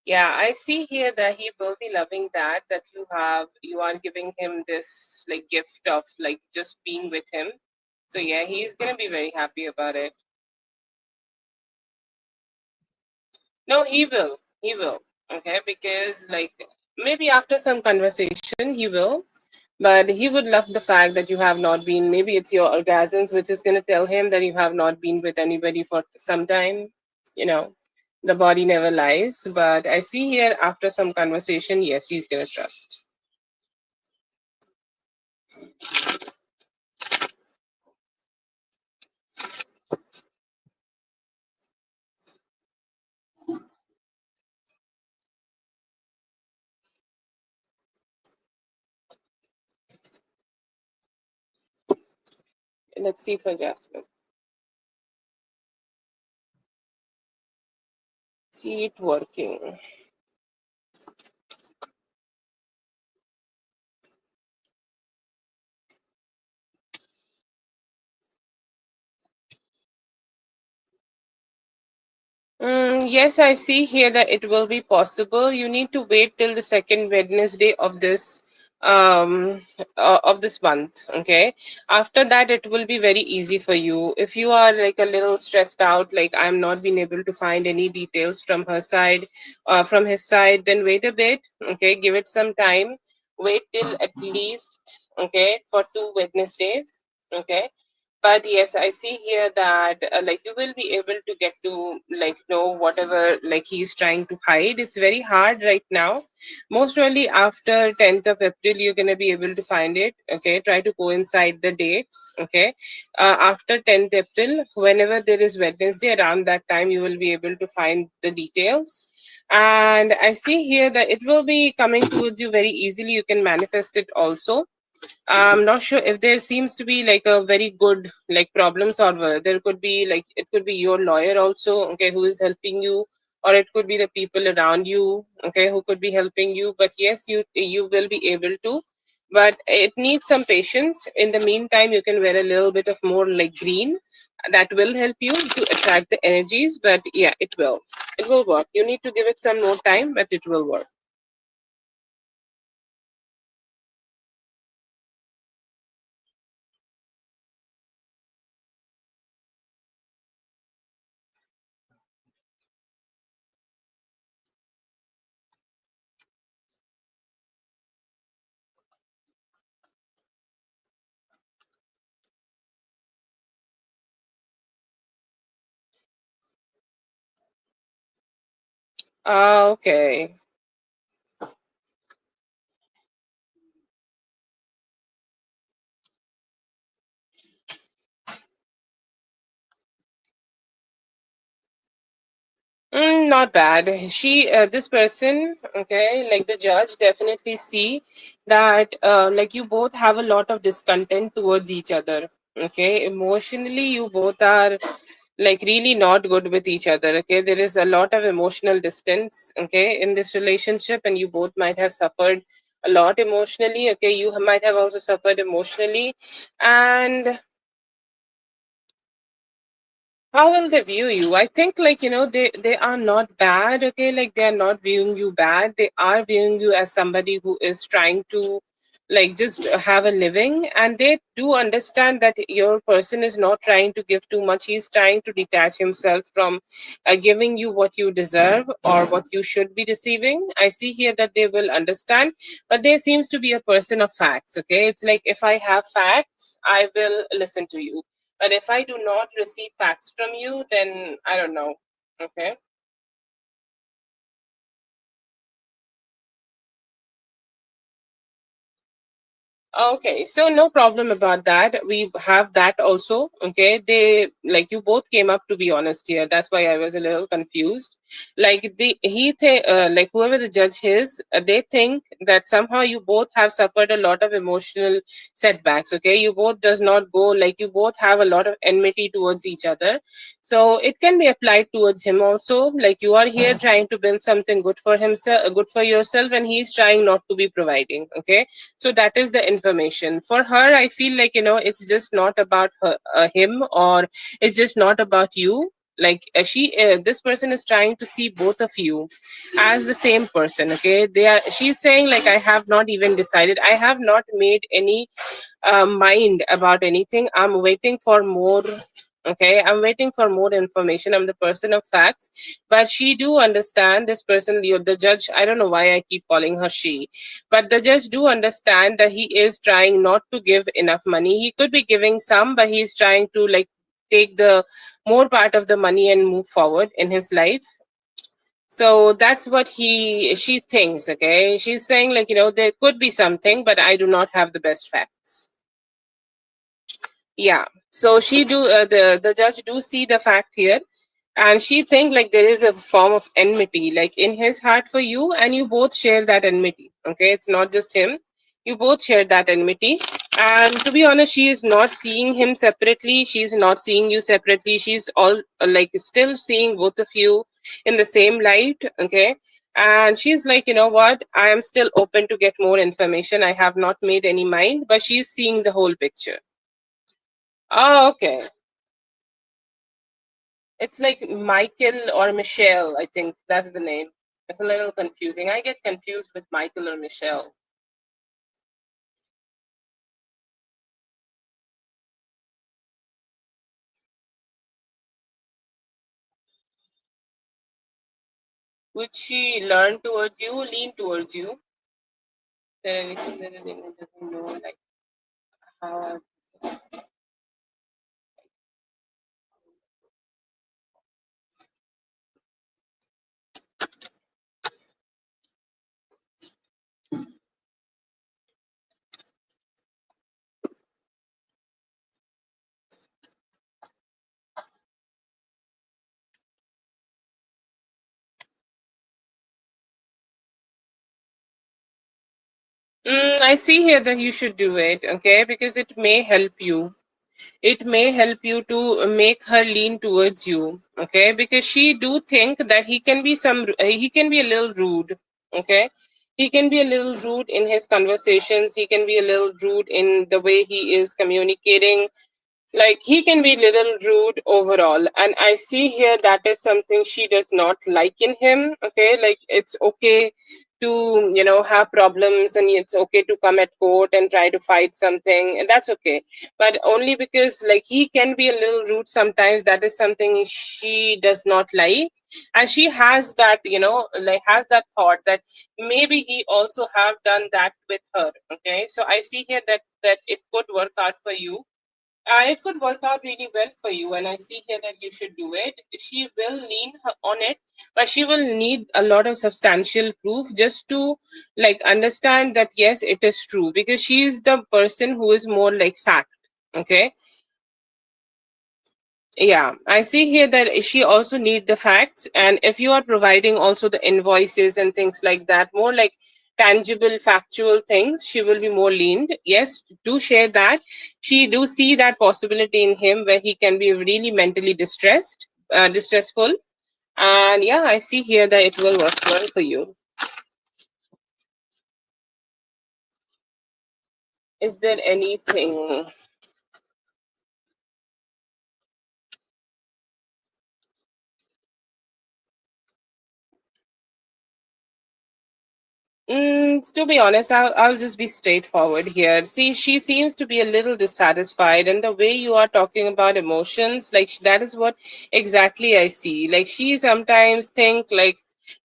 Yeah, I see here that he will be loving that you are giving him this like gift of like just being with him. So yeah, he's gonna be very happy about it. No, he will. He will. Okay, because like maybe after some conversation he will, but he would love the fact that you have not been. Maybe it's your orgasms which is gonna tell him that you have not been with anybody for some time. You know, the body never lies. But I see here after some conversation, yes, he's gonna trust. Let's see for Jasmine. See it working. Yes, I see here that it will be possible. You need to wait till the second Wednesday um of this month. Okay. After that, it will be very easy for you. If you are like a little stressed out, like I'm not being able to find any details from her side, from his side, then wait a bit. Okay, give it some time. Wait till at least for 2 Wednesdays. Okay, but yes, I see here that like you will be able to get to like know whatever like he's trying to hide. It's very hard right now. Most probably after 10th of April you're going to be able to find it. Okay, try to coincide the dates. Okay, after 10th April, whenever there is Wednesday, around that time you will be able to find the details. And I see here that it will be coming towards you very easily. You can manifest it also. I'm not sure if there seems to be like a very good like problem solver. There could be like it could be your lawyer also, okay, who is helping you, or it could be the people around you, okay, who could be helping you. But yes, you will be able to. But it needs some patience. In the meantime, you can wear a little bit of more like green. That will help you to attract the energies. But yeah, it will. It will work. You need to give it some more time, but it will work. Okay. Not bad. This person, okay, like the judge, definitely see that, like you both have a lot of discontent towards each other. Okay, emotionally, you both are like really not good with each other. Okay, there is a lot of emotional distance. Okay, in this relationship, and you both might have suffered a lot emotionally. Okay, you might have also suffered emotionally, and how will they view you? I think like they are not bad. Okay, like they are not viewing you bad. They are viewing you as somebody who is trying to like just have a living, and they do understand that your person is not trying to give too much. He's trying to detach himself from giving you what you deserve or what you should be receiving. I see here that they will understand, but there seems to be a person of facts. Okay, it's like if I have facts, I will listen to you, but if I do not receive facts from you, then I don't know. Okay. Okay, so no problem about that. We have that also. Okay, they like you both came up to be honest here. That's why I was a little confused. Like like whoever the judge is, they think that somehow you both have suffered a lot of emotional setbacks. Okay, you both does not go like you both have a lot of enmity towards each other. So it can be applied towards him also. Like you are here trying to build something good for himself, good for yourself, and he's trying not to be providing. Okay, so that is the information for her. I feel like it's just not about him, or it's just not about you. like this person is trying to see both of you as the same person. Okay, she's saying like, I have not even decided, I have not made any mind about anything, I'm waiting for more. Okay, I'm waiting for more information, I'm the person of facts. But she do understand, this person, the judge, I don't know why I keep calling her she, but the judge do understand that he is trying not to give enough money. He could be giving some, but he's trying to like take the more part of the money and move forward in his life. So that's what she thinks. Okay, she's saying like, there could be something, but I do not have the best facts. Yeah, so she do the judge do see the fact here, and she think like there is a form of enmity like in his heart for you, and you both share that enmity. Okay, it's not just him, you both share that enmity. And to be honest, she is not seeing him separately, she's not seeing you separately, she's all like still seeing both of you in the same light. Okay, and she's like, you know what, I am still open to get more information, I have not made any mind, but she's seeing the whole picture. Oh, okay. It's like Michael or Michelle, I think that's the name. It's a little confusing. I get confused with Michael or Michelle. Would she learn towards you, lean towards you? There anything that anyone doesn't know, like how? I see here that you should do it, okay, because it may help you. It may help you to make her lean towards you. Okay, because she do think that he can be a little rude. Okay, he can be a little rude in his conversations, he can be a little rude in the way he is communicating, like he can be little rude overall. And I see here that is something she does not like in him. Okay, like it's okay to have problems, and it's okay to come at court and try to fight something, and that's okay, but only because like he can be a little rude sometimes. That is something she does not like, and she has that like has that thought that maybe he also have done that with her. Okay, so I see here that it could work out for you. It could work out really well for you, and I see here that you should do it. She will on it, but she will need a lot of substantial proof just to like understand that yes, it is true, because she is the person who is more like fact. Okay, yeah, I see here that she also need the facts, and if you are providing also the invoices and things like that, more like tangible factual things, she will be more leaned. Yes, do share that. She do see that possibility in him where he can be really mentally distressful. And yeah, I see here that it will work well for you. Is there anything? To be honest, I'll just be straightforward here. See, she seems to be a little dissatisfied, and the way you are talking about emotions, like that is what exactly I see. Like she sometimes think like,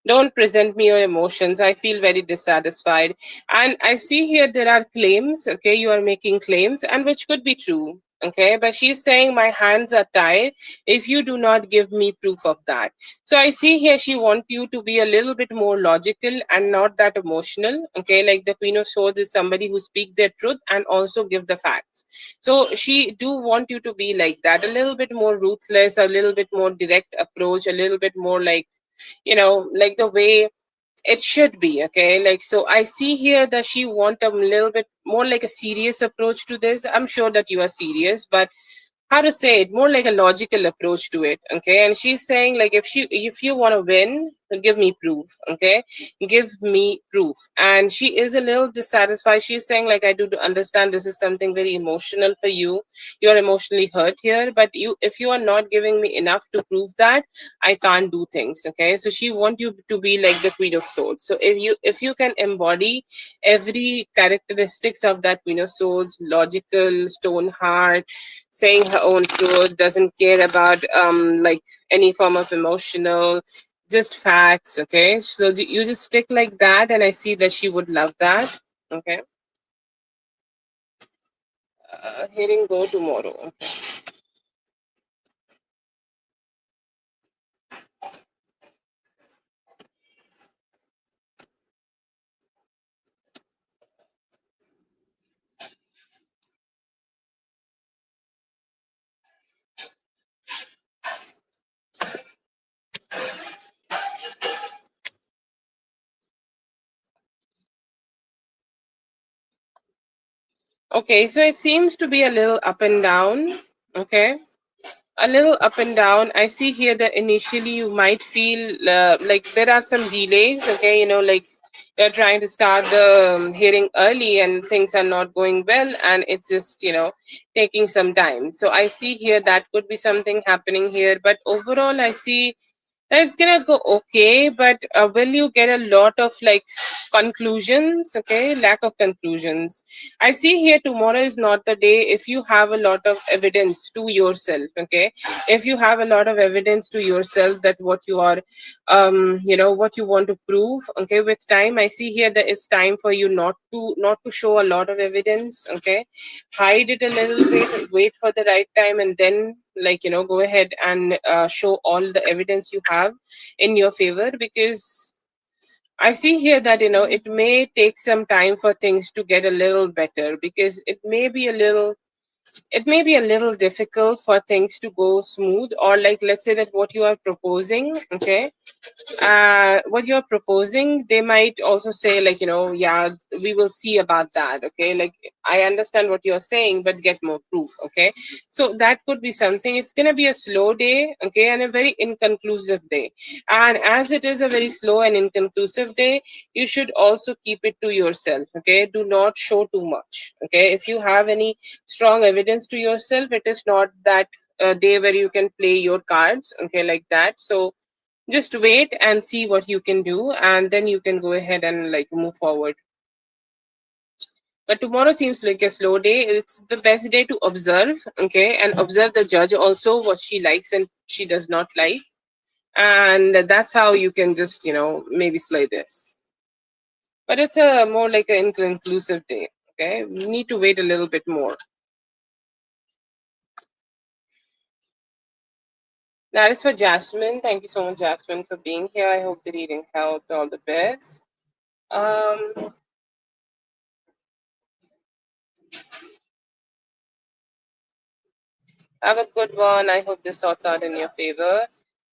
don't present me your emotions, I feel very dissatisfied. And I see here there are claims. Okay, you are making claims, and which could be true. Okay, but she's saying my hands are tied if you do not give me proof of that. So I see here she wants you to be a little bit more logical and not that emotional. Okay, like the Queen of Swords is somebody who speak their truth and also give the facts. So she do want you to be like that, a little bit more ruthless, a little bit more direct approach, a little bit more like like the way it should be. Okay, like so I see here that she want a little bit more like a serious approach to this. I'm sure that you are serious, but how to say it, more like a logical approach to it. Okay, and she's saying like, if you want to win, give me proof, okay, give me proof. And she is a little dissatisfied. She's saying like, I do understand this is something very emotional for you, you're emotionally hurt here, but you, if you are not giving me enough to prove that, I can't do things, okay. So she want you to be like the Queen of Swords. So if you can embody every characteristics of that Queen of Swords, logical, stone heart, saying her own truth, doesn't care about like any form of emotional, just facts, okay. So you just stick like that, and I see that she would love that, okay. Hearing go tomorrow. Okay, so it seems to be a little up and down, okay, a little up and down. I see here that initially you might feel like there are some delays, okay, like you're trying to start the hearing early and things are not going well, and it's just taking some time. So I see here that could be something happening here, but overall I see it's gonna go okay, but will you get a lot of like conclusions? Okay, lack of conclusions. I see here tomorrow is not the day. If you have a lot of evidence to yourself, okay, if you have a lot of evidence to yourself that what you are, what you want to prove, okay, with time, I see here that it's time for you not to show a lot of evidence, okay, hide it a little bit, wait for the right time, and then go ahead and show all the evidence you have in your favor. Because I see here that it may take some time for things to get a little better, because it may be a little difficult for things to go smooth, or like, let's say that what you are proposing, okay, what you're proposing, they might also say like, yeah, we will see about that, okay, like, I understand what you're saying, but get more proof, okay. So that could be something. It's going to be a slow day, okay, and a very inconclusive day. And as it is a very slow and inconclusive day, you should also keep it to yourself, okay. Do not show too much, okay. If you have any strong evidence to yourself, it is not that day where you can play your cards, okay, like that. So just wait and see what you can do, and then you can go ahead and like move forward. But tomorrow seems like a slow day. It's the best day to observe, okay, and observe the judge also, what she likes and she does not like. And that's how you can just maybe slay this. But it's a more like an inclusive day, okay. We need to wait a little bit more. That is for Jasmine. Thank you so much, Jasmine, for being here. I hope the reading helped. All the best. um Have a good one. I hope this sorts out in your favor.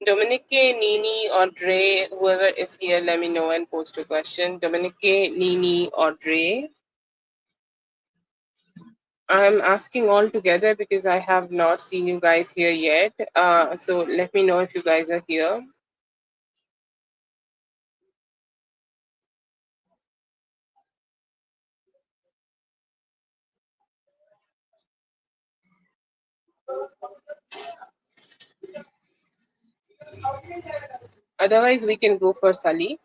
Dominique, Nini, or Dre, whoever is here, let me know and post a question. Dominique, Nini, or Dre. I'm asking all together because I have not seen you guys here yet. So let me know if you guys are here. Otherwise, we can go for Sally.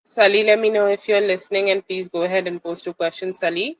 Sally, let me know if you're listening, and please go ahead and post your question, Sally.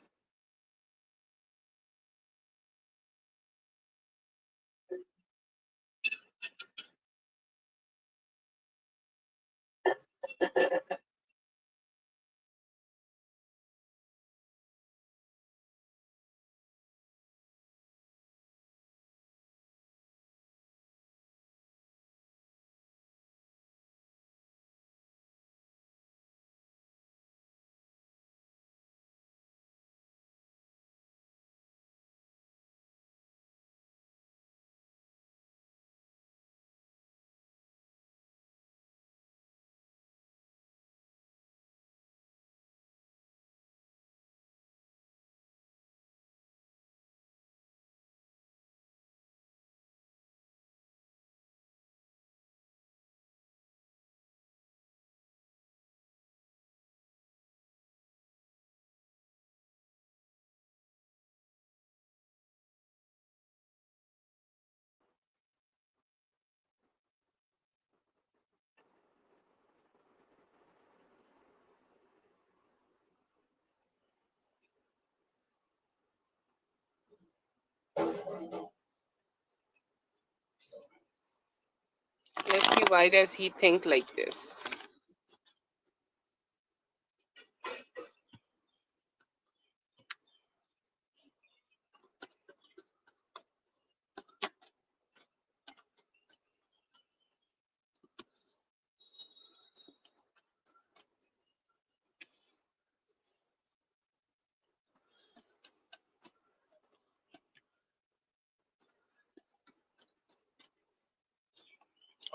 let's see, why does he think like this?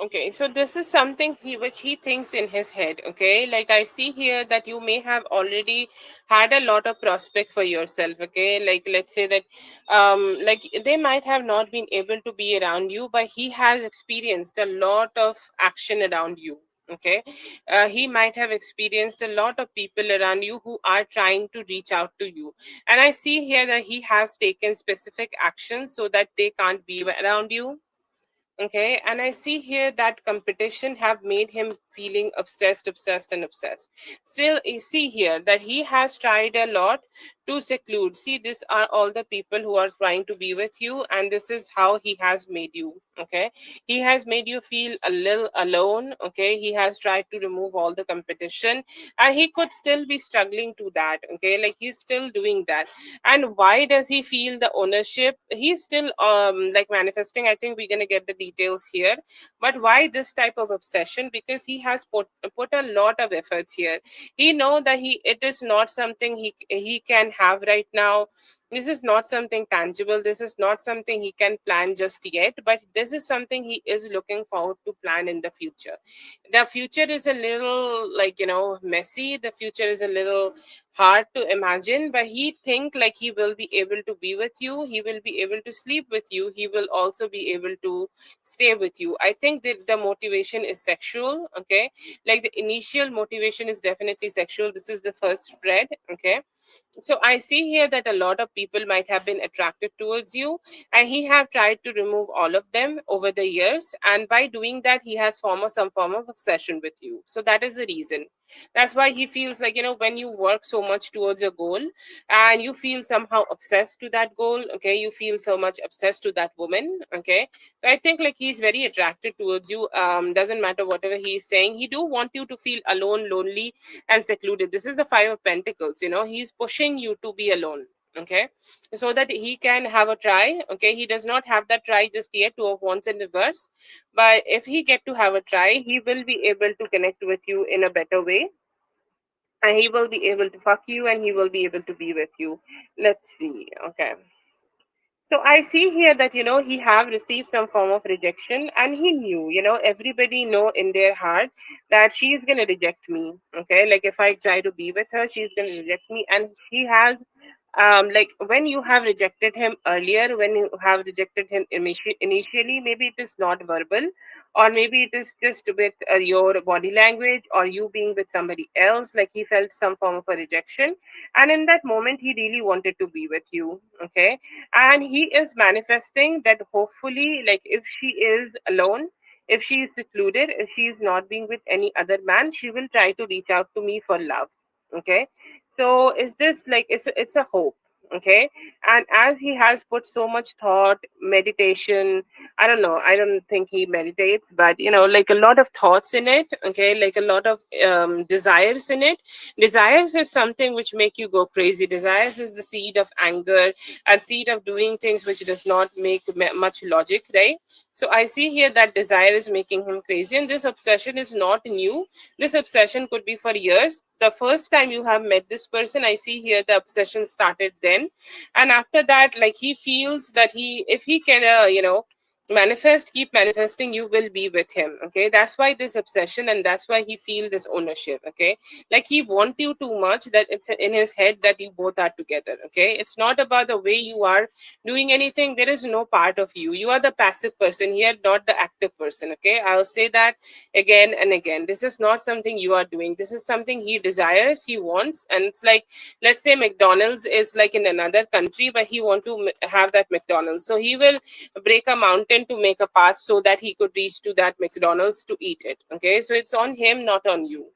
Okay, so this is something which he thinks in his head. Okay, like I see here that you may have already had a lot of prospect for yourself. Okay, like let's say that, like they might have not been able to be around you, but he has experienced a lot of action around you. Okay, he might have experienced a lot of people around you who are trying to reach out to you, and I see here that he has taken specific actions so that they can't be around you. Okay, and I see here that competition have made him feeling obsessed and obsessed. Still, you see here that he has tried a lot to seclude. See, these are all the people who are trying to be with you, and this is how he has made you. Okay, he has made you feel a little alone. Okay, he has tried to remove all the competition, and he could still be struggling to that. Okay, like he's still doing that. And why does he feel the ownership? He's still like manifesting. I think we're gonna get the details here. But why this type of obsession? Because he has put a lot of efforts here. He know that it is not something he can have right now. This is not something tangible. This is not something he can plan just yet, but this is something he is looking forward to plan in the future. The future is a little, like, messy. The future is a little hard to imagine, but he think like he will be able to be with you, he will be able to sleep with you, he will also be able to stay with you. I think that the motivation is sexual. Okay, like the initial motivation is definitely sexual. This is the first spread. Okay, so I see here that a lot of people might have been attracted towards you, and he have tried to remove all of them over the years, and by doing that he has formed some form of obsession with you. So that is the reason. That's why he feels like, when you work so much towards a goal and you feel somehow obsessed to that goal. Okay, you feel so much obsessed to that woman. Okay, so I think like he's very attracted towards you. Doesn't matter whatever he's saying, he do want you to feel alone, lonely, and secluded. This is the Five of Pentacles. He's pushing you to be alone. Okay, so that he can have a try. Okay, he does not have that try just yet, Two of Wands in reverse, but if he get to have a try, he will be able to connect with you in a better way, and he will be able to fuck you, and he will be able to be with you. Let's see. Okay, so I see here that he have received some form of rejection, and he knew, everybody know in their heart that she is gonna reject me. Okay, like if I try to be with her, she's gonna reject me, and he has like when you have rejected him earlier, when you have rejected him initially, maybe it is not verbal, or maybe it is just with your body language, or you being with somebody else, like he felt some form of a rejection, and in that moment he really wanted to be with you. Okay, and he is manifesting that hopefully, like if she is alone, if she is secluded, if she is not being with any other man, she will try to reach out to me for love. Okay, so is this like it's a hope. Okay, and as he has put so much thought, meditation, I don't know, I don't think he meditates, but like a lot of thoughts in it. Okay, like a lot of desires in it. Desires is something which make you go crazy. Desires is the seed of anger and seed of doing things which does not make much logic, right? So I see here that desire is making him crazy, and this obsession is not new. This obsession could be for years. The first time you have met this person, I see here the obsession started then, and after that, like he feels that if he can manifest, keep manifesting, you will be with him. Okay, that's why this obsession, and that's why he feel this ownership. Okay, like he want you too much that it's in his head that you both are together. Okay, it's not about the way you are doing anything. There is no part of you. You are the passive person here, not the active person. Okay, I'll say that again and again. This is not something you are doing. This is something he desires, he wants. And it's like, let's say McDonald's is like in another country, but he want to have that McDonald's, so he will break a mountain to make a path so that he could reach to that McDonald's to eat it. Okay, so it's on him, not on you.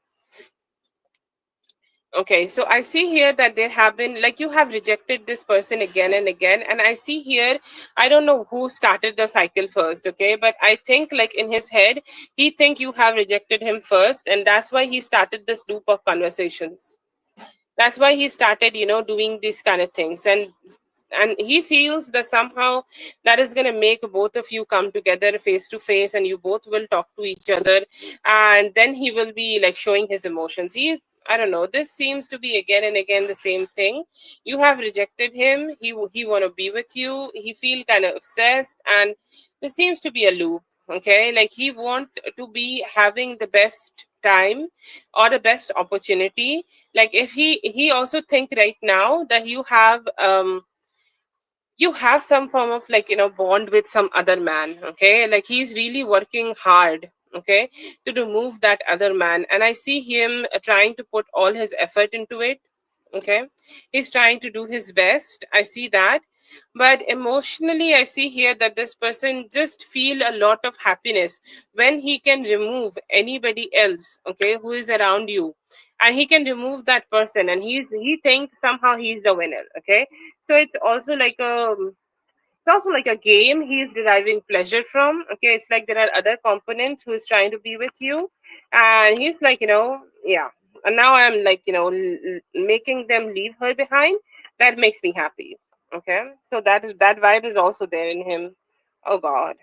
Okay, so I see here that there have been, like, you have rejected this person again and again. And I see here, I don't know who started the cycle first, okay? But I think, like, in his head, he think you have rejected him first. And that's why he started this loop of conversations. That's why he started, doing these kind of things. And he feels that somehow that is going to make both of you come together face to face, and you both will talk to each other, and then he will be like showing his emotions. I don't know, this seems to be again and again the same thing. You have rejected him, he want to be with you, he feel kind of obsessed, and this seems to be a loop. Okay, like he want to be having the best time or the best opportunity. Like if he also think right now that you have some form of, like, bond with some other man. Okay, like he's really working hard, okay, to remove that other man. And I see him trying to put all his effort into it. Okay, he's trying to do his best, I see that. But emotionally I see here that this person just feel a lot of happiness when he can remove anybody else, okay, who is around you. And he can remove that person, and he thinks somehow he's the winner. Okay, so it's also like a game he's deriving pleasure from. Okay, it's like there are other components who is trying to be with you, and he's like, yeah. And now I'm like, making them leave her behind. That makes me happy. Okay, so that vibe is also there in him. Oh God.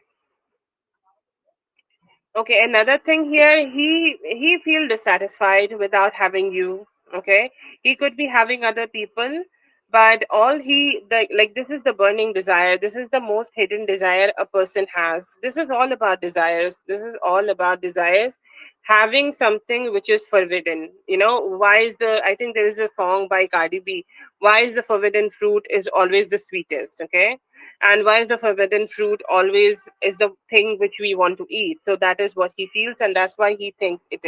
Okay, another thing here, he feel dissatisfied without having you. Okay, he could be having other people, but all like this is the burning desire. This is the most hidden desire a person has. This is all about desires. This is all about desires. Having something which is forbidden. Why is the? I think there is a song by Cardi B. Why is the forbidden fruit is always the sweetest? Okay, and why is the forbidden fruit always is the thing which we want to eat. So that is what he feels, and that's why he thinks it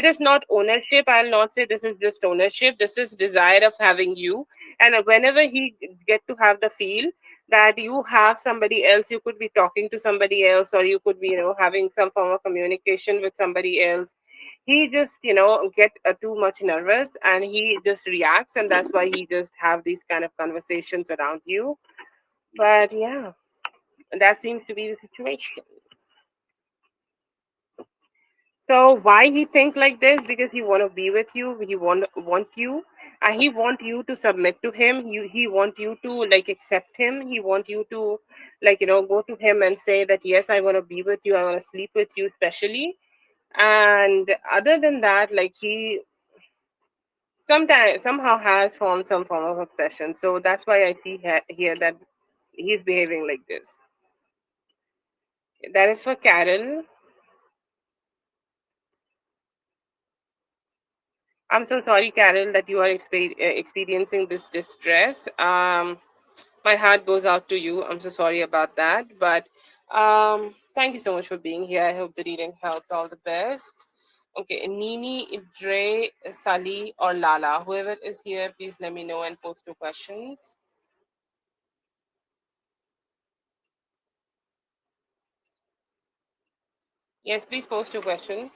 is not ownership. I'll not say this is just ownership, this is desire of having you. And whenever he get to have the feel that you have somebody else, you could be talking to somebody else, or you could be having some form of communication with somebody else, he just get too much nervous, and he just reacts, and that's why he just have these kind of conversations around you. But yeah, that seems to be the situation. So why he think like this? Because he want to be with you. He want you, and he want you to submit to him. He want you to like accept him. He want you to like go to him and say that yes, I want to be with you. I want to sleep with you, especially. And other than that, like he sometimes somehow has formed some form of obsession. So that's why I see here that he's behaving like this. That is for Carol. I'm so sorry, Carol, that you are experiencing this distress. My heart goes out to you. I'm so sorry about that. But thank you so much for being here. I hope the reading helped. All the best. Okay, Nini, Dre, Sally, or Lala, whoever is here, please let me know and post two questions. Yes, please post your question.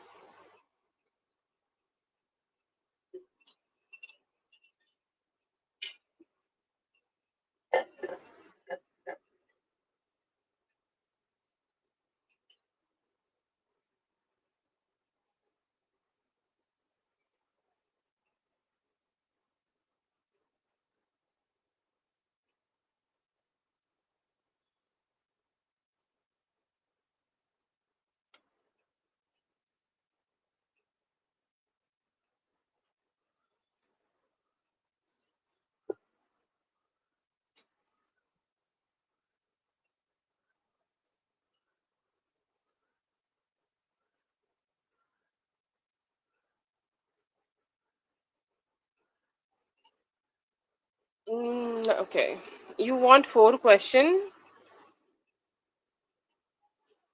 Okay. You want four question?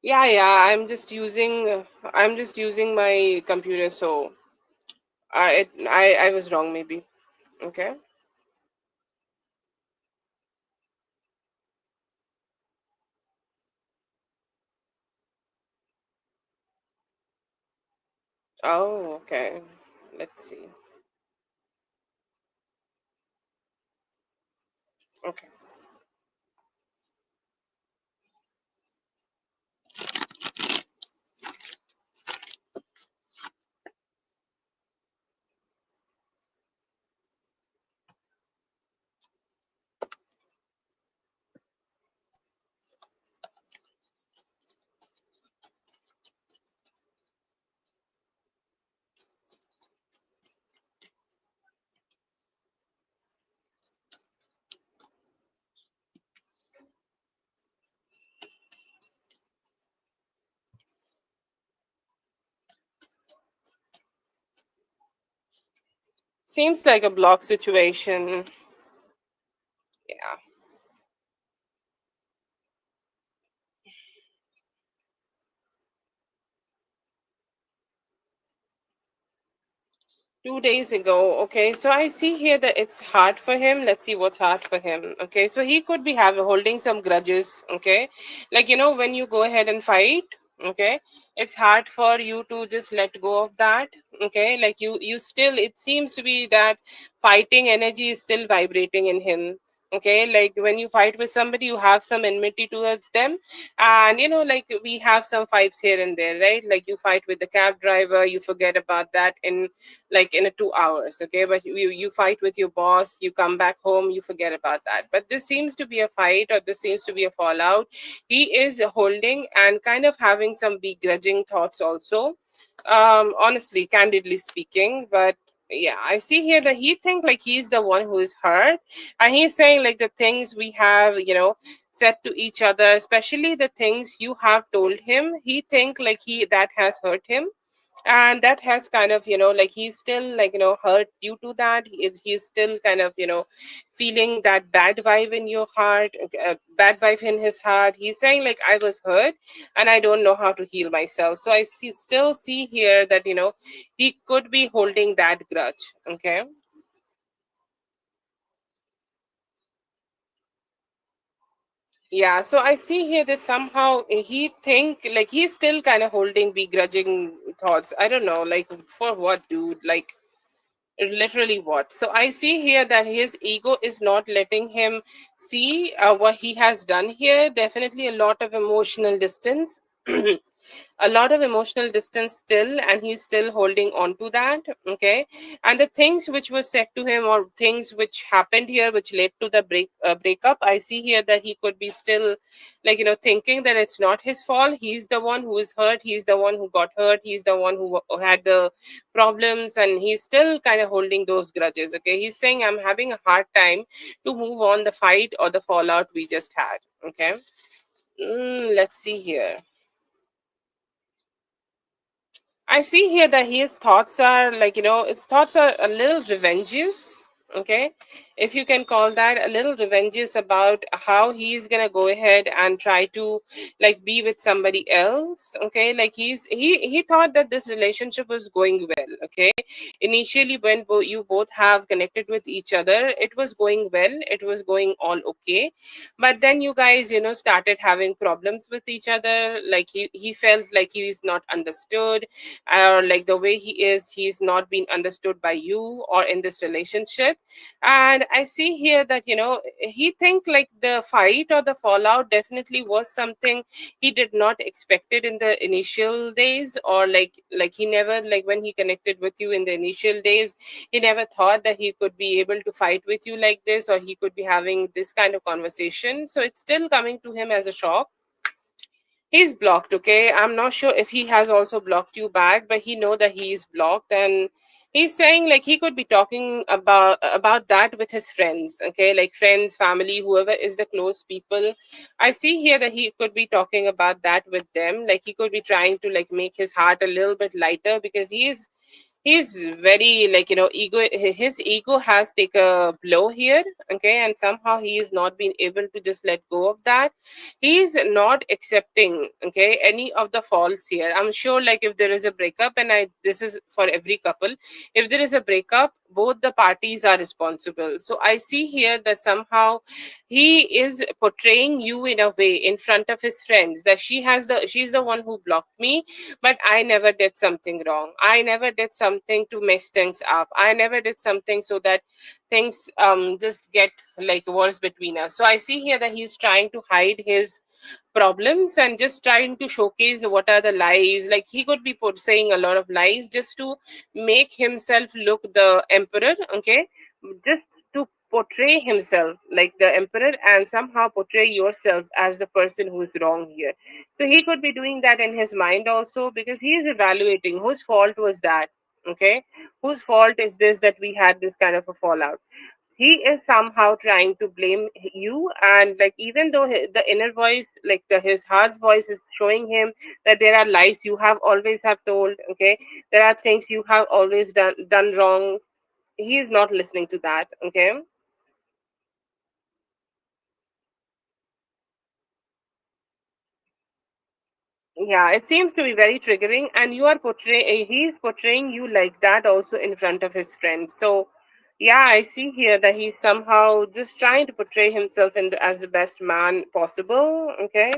Yeah, yeah. I'm just using my computer, so I was wrong maybe. Okay. Oh, okay. Let's see. Okay. Seems like a block situation. Yeah. 2 days ago. Okay, so I see here that it's hard for him. Let's see what's hard for him. Okay, so he could be having holding some grudges. Okay, like when you go ahead and fight. Okay, it's hard for you to just let go of that. Okay, like you still, it seems to be that fighting energy is still vibrating in him. Okay, like when you fight with somebody, you have some enmity towards them, and like we have some fights here and there, right? Like you fight with the cab driver, you forget about that in like in a 2 hours. Okay, but you fight with your boss, you come back home, you forget about that. But this seems to be a fight, or this seems to be a fallout. He is holding and kind of having some begrudging thoughts also, honestly, candidly speaking. But yeah, I see here that he think like he's the one who is hurt, and he's saying like the things we have said to each other, especially the things you have told him, he think like he that has hurt him, and that has kind of like he's still like hurt due to that. He's still kind of feeling that bad vibe in your heart, bad vibe in his heart. He's saying like I was hurt and I don't know how to heal myself. So I still see here that he could be holding that grudge. Okay. Yeah, so I see here that somehow he think like he's still kind of holding begrudging thoughts. I don't know, like for what, dude? Like literally what? So I see here that his ego is not letting him see what he has done here. Definitely a lot of emotional distance. A lot of emotional distance still, and he's still holding on to that. Okay, and the things which were said to him, or things which happened here which led to the breakup, I see here that he could be still like thinking that it's not his fault. He's the one who is hurt, he's the one who got hurt, he's the one who had the problems, and he's still kind of holding those grudges. Okay, he's saying I'm having a hard time to move on the fight or the fallout we just had. Okay. Let's see here. I see here that his thoughts are like, his thoughts are a little revenges. Okay. If you can call that a little revenges about how he's gonna go ahead and try to like be with somebody else. Okay. Like he thought that this relationship was going well. Okay. Initially, when you both have connected with each other, it was going well. It was going all okay. But then you guys, started having problems with each other. Like he felt like he is not understood, or like the way he is, he's not being understood by you or in this relationship. And I see here that he think like the fight or the fallout definitely was something he did not expected in the initial days, or like he never, like when he connected with you in the initial days, he never thought that he could be able to fight with you like this, or he could be having this kind of conversation. So it's still coming to him as a shock. He's blocked. Okay, I'm not sure if he has also blocked you back, but he know that he is blocked, and he's saying like he could be talking about that with his friends. Okay, like friends, family, whoever is the close people. I see here that he could be talking about that with them. Like he could be trying to like make his heart a little bit lighter, because he's very like ego, his ego has taken a blow here. Okay, and somehow he is not being able to just let go of that. He is not accepting, okay, any of the faults here. I'm sure like if there is a breakup, and I this is for every couple, if there is a breakup, both the parties are responsible. So I see here that somehow he is portraying you in a way in front of his friends that she's the one who blocked me, but I never did something wrong, I never did something something to mess things up. I never did something so that things just get like worse between us. So I see here that he's trying to hide his problems and just trying to showcase what are the lies. Like he could be saying a lot of lies just to make himself look the emperor, okay? Just to portray himself like the emperor and somehow portray yourself as the person who's wrong here. So he could be doing that in his mind also, because he is evaluating whose fault was that, okay? Whose fault is this that we had this kind of a fallout? He is somehow trying to blame you, and like even though the inner voice, like his heart voice is showing him that there are lies you have always have told, okay, there are things you have always done wrong, he is not listening to that, okay. Yeah, it seems to be very triggering, and you are portraying, he's portraying you like that also in front of his friends. So, yeah, I see here that he's somehow just trying to portray himself as the best man possible. Okay,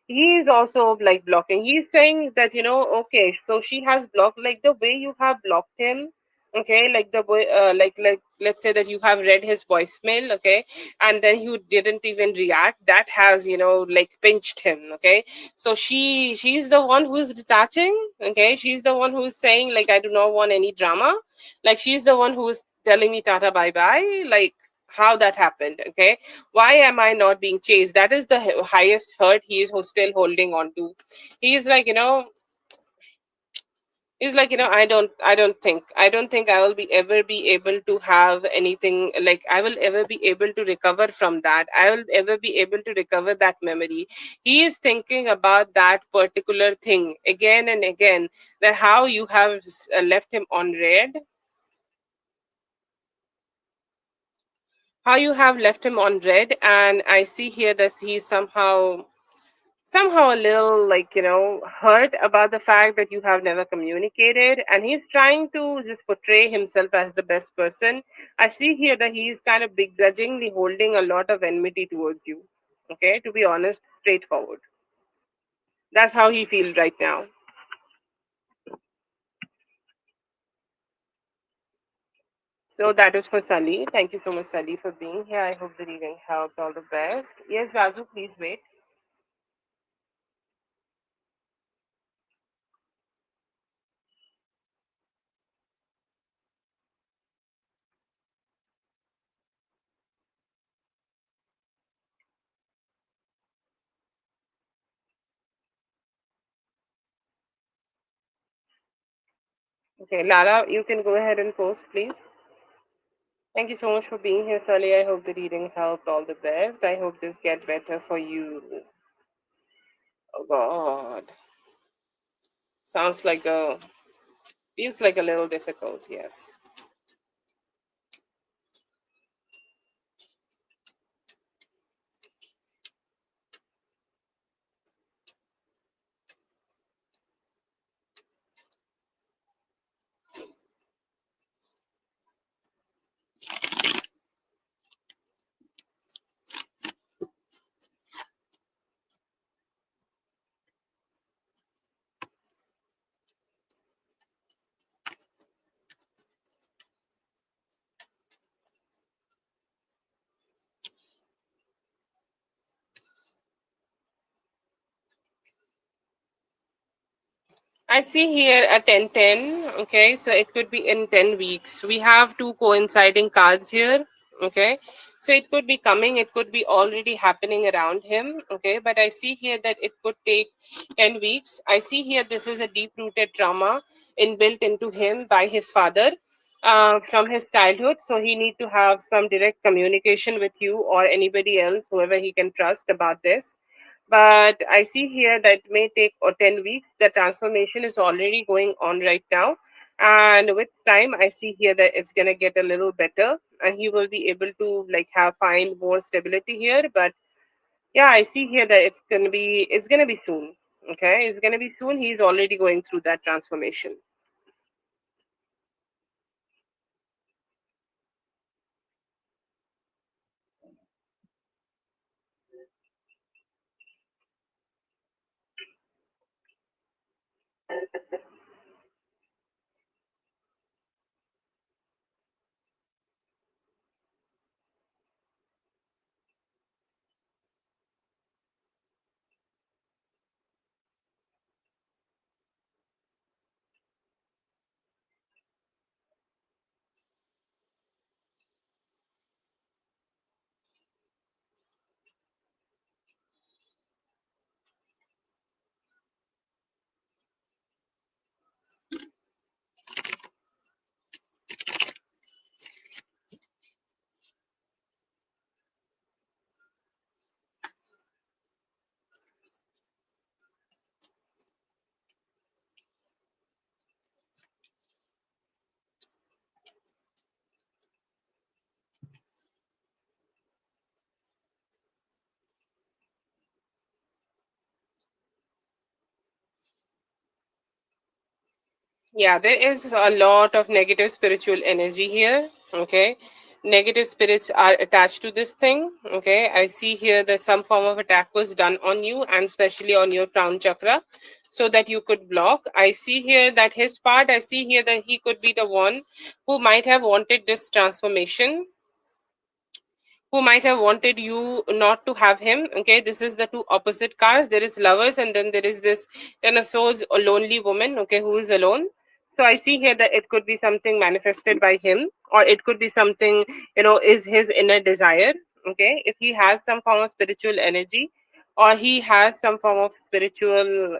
he's also like blocking. He's saying that, okay, so she has blocked, like the way you have blocked him. Okay, like the way, like let's say that you have read his voicemail, okay, and then you didn't even react. That has, like pinched him. Okay, so she's the one who's detaching, okay, she's the one who's saying like I do not want any drama, like she's the one who's telling me tata bye bye, like how that happened, okay, why am I not being chased? That is the highest hurt he is still holding on to. He's like, is like, I don't think I will be ever be able to have anything, like I will ever be able to recover from that, I will ever be able to recover that memory. He is thinking about that particular thing again and again, that how you have left him on red, how you have left him on red. And I see here that he's somehow a little, like, hurt about the fact that you have never communicated, and he's trying to just portray himself as the best person. I see here that he's kind of begrudgingly holding a lot of enmity towards you, okay, to be honest, straightforward. That's how he feels right now. So that is for Sully. Thank you so much, Sully, for being here. I hope the reading helped. All the best. Yes, Razu, please wait. Okay, Lala, you can go ahead and post, please. Thank you so much for being here, Sully. I hope the reading helped. All the best. I hope this get better for you. Oh God, sounds like a feels like a little difficult. Yes, I see here a 10-10. Okay, so it could be in 10 weeks. We have two coinciding cards here. Okay, so it could be coming. It could be already happening around him. Okay, but I see here that it could take 10 weeks. I see here this is a deep-rooted trauma inbuilt into him by his father. From his childhood, so he need to have some direct communication with you or anybody else, whoever he can trust about this. But I see here that it may take 10 weeks. The transformation is already going on right now. And with time, I see here that it's going to get a little better and he will be able to like have find more stability here. But yeah, I see here that it's going to be soon. Okay. It's going to be soon. He's already going through that transformation. Yeah, there is a lot of negative spiritual energy here. Okay. Negative spirits are attached to this thing. Okay. I see here that some form of attack was done on you and especially on your crown chakra so that you could block. I see here that his part, I see here that he could be the one who might have wanted this transformation, who might have wanted you not to have him. Okay, this is the two opposite cards. There is lovers, and then there is this ten of swords, a lonely woman. Okay, who is alone. So I see here that it could be something manifested by him, or it could be something, is his inner desire. Okay, if he has some form of spiritual energy, or he has some form of spiritual,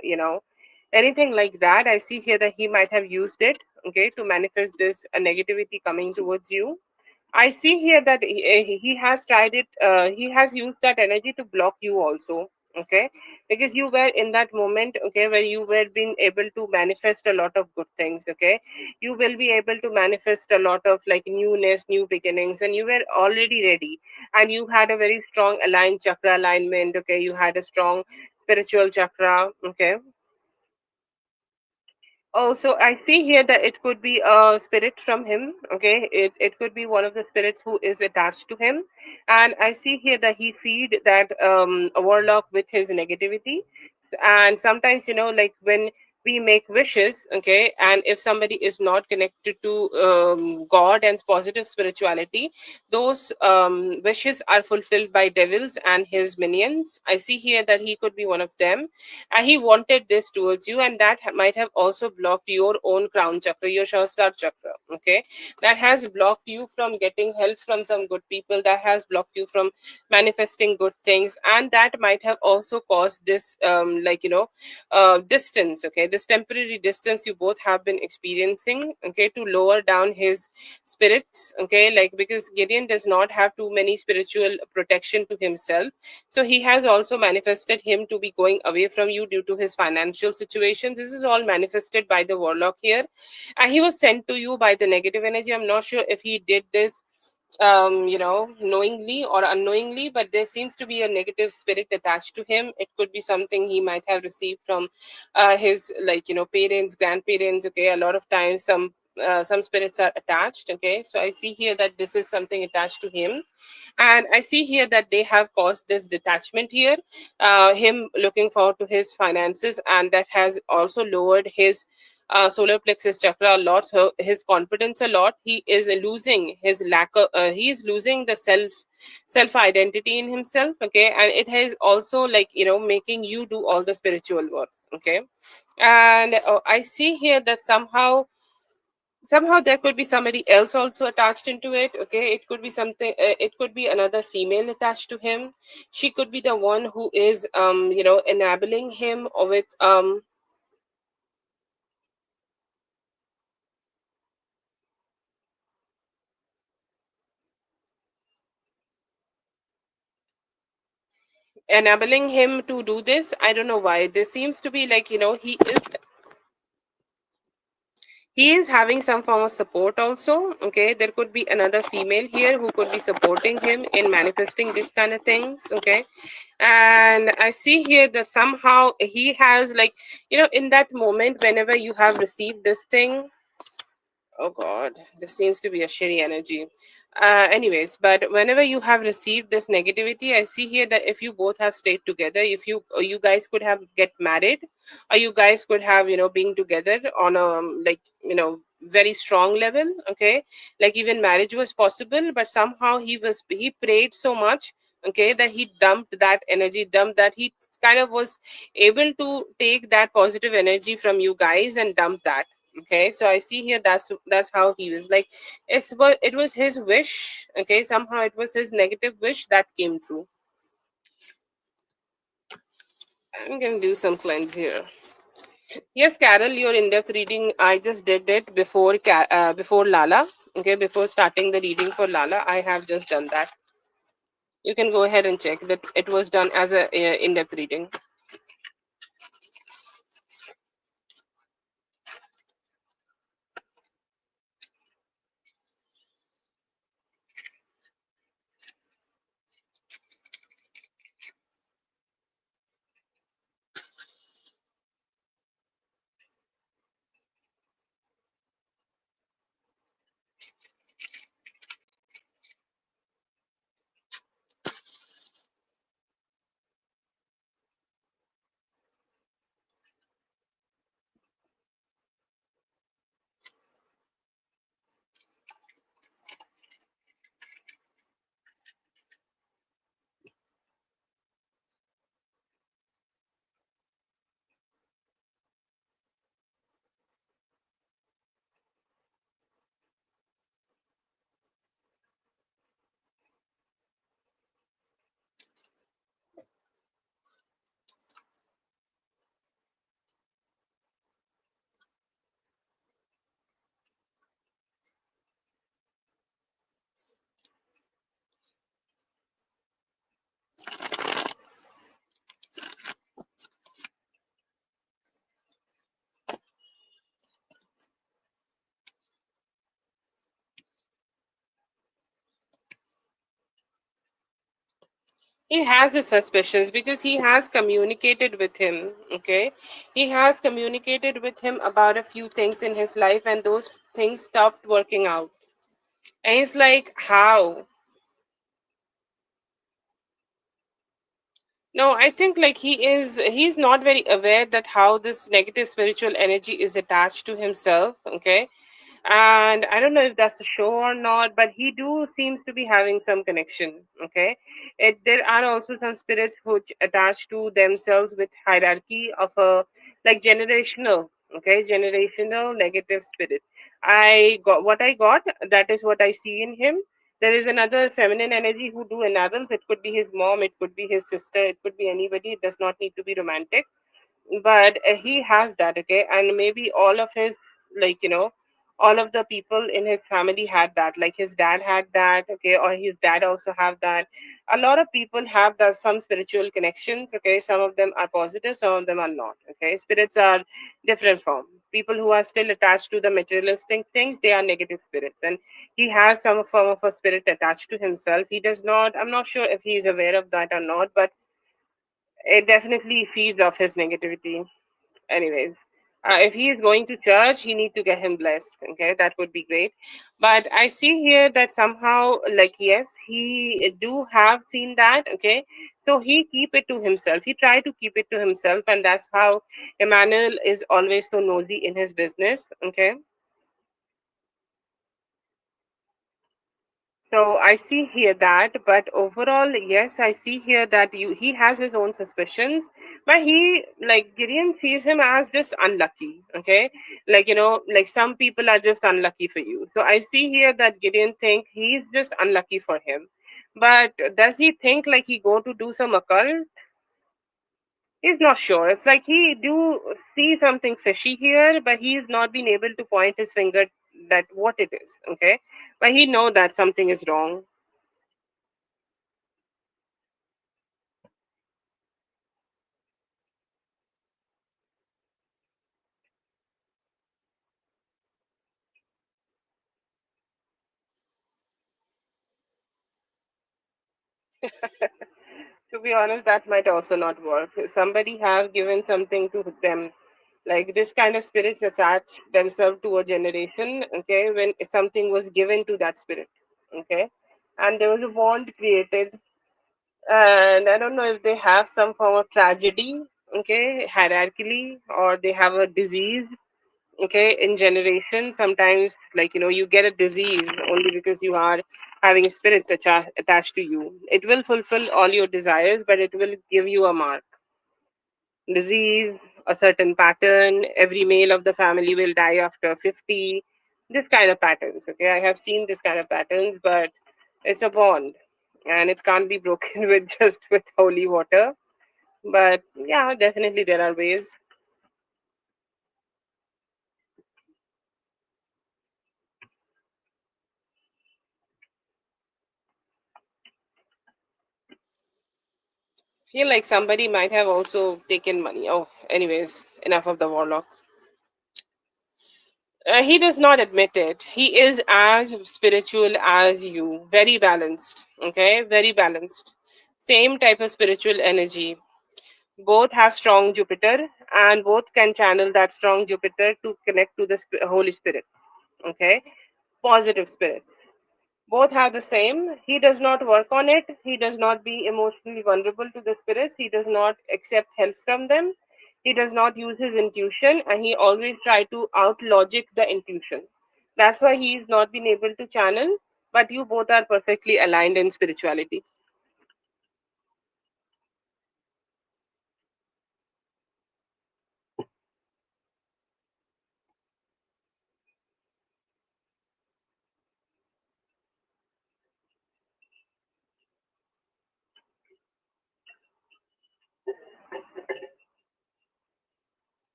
anything like that, I see here that he might have used it, okay, to manifest this negativity coming towards you. I see here that he has tried it. He has used that energy to block you also. Okay, because you were in that moment, okay, where you were being able to manifest a lot of good things. Okay, you will be able to manifest a lot of like newness, new beginnings, and you were already ready, and you had a very strong aligned chakra alignment. Okay, you had a strong spiritual chakra. Okay, oh, so I see here that it could be a spirit from him. Okay, it could be one of the spirits who is attached to him, and I see here that he feed that a warlock with his negativity, and sometimes like when we make wishes, okay, and if somebody is not connected to God and positive spirituality, those wishes are fulfilled by devils and his minions. I see here that he could be one of them, and he wanted this towards you, and that might have also blocked your own crown chakra, your shastar chakra. Okay, that has blocked you from getting help from some good people, that has blocked you from manifesting good things, and that might have also caused this distance, okay, this temporary distance you both have been experiencing, okay, to lower down his spirits. Okay, like because Gideon does not have too many spiritual protection to himself, so he has also manifested him to be going away from you due to his financial situation. This is all manifested by the warlock here. And he was sent to you by the negative energy. I'm not sure if he did this knowingly or unknowingly, but there seems to be a negative spirit attached to him. It could be something he might have received from his parents, grandparents. Okay, a lot of times some spirits are attached. Okay, so I see here that this is something attached to him, and I see here that they have caused this detachment here, him looking forward to his finances, and that has also lowered his solar plexus chakra a lot, so his confidence a lot. He is losing his he is losing the self identity in himself. Okay, and it has also making you do all the spiritual work. Okay, and I see here that somehow there could be somebody else also attached into it. Okay, it could be something, it could be another female attached to him. She could be the one who is enabling him with enabling him to do this. I don't know why. This seems to be like, he is having some form of support also. Okay, there could be another female here who could be supporting him in manifesting this kind of things. Okay, and I see here that somehow he has like, in that moment whenever you have received this thing. Oh God, this seems to be a shitty energy. Anyways, but whenever you have received this negativity, I see here that if you both have stayed together, if you guys could have get married, or you guys could have being together on a very strong level. Okay, like even marriage was possible, but somehow he prayed so much. Okay, that he dumped that energy, dumped that he kind of was able to take that positive energy from you guys and dump that. Okay, so I see here that's how he was like, it was his wish. Okay, somehow it was his negative wish that came true. I'm gonna do some cleanse here. Yes, Carol, your in-depth reading, I just did it before before Lala. Okay, before starting the reading for Lala, I have just done that. You can go ahead and check that it was done as a in-depth reading. He has his suspicions because he has communicated with him. Okay, he has communicated with him about a few things in his life, and those things stopped working out. And he's like, how? No, I think like he's not very aware that how this negative spiritual energy is attached to himself. Okay, and I don't know if that's a show or not, but he do seems to be having some connection. Okay, there are also some spirits which attach to themselves with hierarchy of a like generational. Okay, generational negative spirit. I got what I got. That is what I see in him. There is another feminine energy who do enavels. It could be his mom, it could be his sister, it could be anybody. It does not need to be romantic, but he has that. Okay, and maybe all of his, like, all of the people in his family had that, like his dad had that. Okay, or his dad also have that. A lot of people have that, some spiritual connections. Okay, some of them are positive, some of them are not. Okay, spirits are different from people who are still attached to the materialistic things. They are negative spirits, and he has some form of a spirit attached to himself. He does not, I'm not sure if he is aware of that or not, but it definitely feeds off his negativity. Anyways, if he is going to church, he need to get him blessed. Okay, that would be great. But I see here that somehow, like, yes, he do have seen that. Okay, so he keep it to himself. He try to keep it to himself, and that's how Emmanuel is always so nosy in his business. Okay, so I see here that, but overall, yes, I see here that he has his own suspicions, but he, like, Gideon sees him as just unlucky. Okay, like, like some people are just unlucky for you. So I see here that Gideon think he's just unlucky for him, but does he think like he go to do some occult? He's not sure. It's like he do see something fishy here, but he's not been able to point his finger that what it is. Okay, but he know that something is wrong. To be honest, that might also not work. Somebody have given something to them. Like this kind of spirits attach themselves to a generation, okay, when something was given to that spirit. Okay. And there was a bond created. And I don't know if they have some form of tragedy, okay, hierarchically, or they have a disease, okay, in generation. Sometimes, like, you get a disease only because you are having a spirit attached to you. It will fulfill all your desires, but it will give you a mark. Disease, a certain pattern. Every male of the family will die after 50. This kind of patterns, okay. I have seen this kind of patterns, but it's a bond, and it can't be broken with just with holy water. But yeah, definitely there are ways. Feel like somebody might have also taken money. Oh, anyways, enough of the warlock. He does not admit it. He is as spiritual as you, very balanced. Okay, very balanced. Same type of spiritual energy. Both have strong Jupiter, and both can channel that strong Jupiter to connect to the Holy Spirit. Okay, positive spirit. Both have the same. He does not work on it. He does not be emotionally vulnerable to the spirits. He does not accept help from them. He does not use his intuition, and he always try to out logic the intuition. That's why he is not been able to channel. But you both are perfectly aligned in spirituality.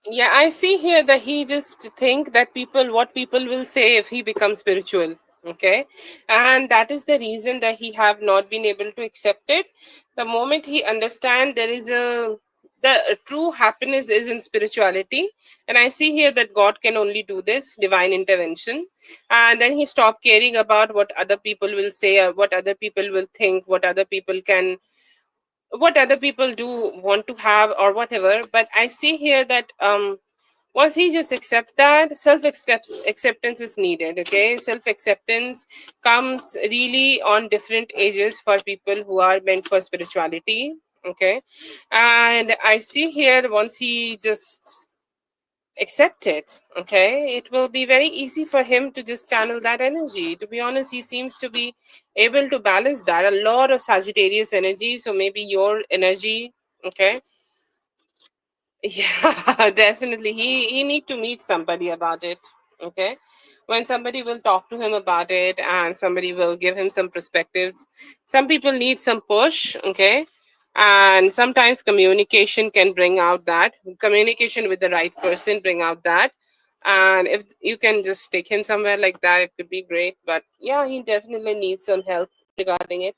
Yeah, I see here that he just think that people, what people will say if he becomes spiritual. Okay, and that is the reason that he have not been able to accept it. The moment he understand there is a, the true happiness is in spirituality, and I see here that God can only do this divine intervention, and then he stop caring about what other people will say, or what other people will think, what other people can, what other people do want to have or whatever. But I see here that once he just accepts that, acceptance is needed. Okay, self acceptance comes really on different ages for people who are meant for spirituality. Okay, and I see here once he just accept it, okay, it will be very easy for him to just channel that energy. To be honest, he seems to be able to balance that, a lot of Sagittarius energy, so maybe your energy. Okay. Yeah, definitely. He need to meet somebody about it. Okay. When somebody will talk to him about it and somebody will give him some perspectives. Some people need some push, okay? And sometimes communication can bring out that. Communication with the right person bring out that. And if you can just take him somewhere like that, it could be great. But yeah, he definitely needs some help regarding it.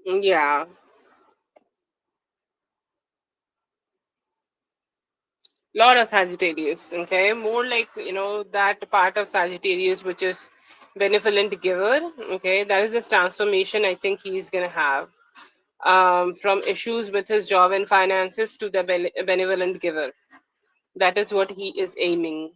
Yeah. Lot of Sagittarius, okay, more like, that part of Sagittarius which is benevolent giver. Okay, that is this transformation I think he's gonna have, from issues with his job and finances to the benevolent giver. That is what he is aiming.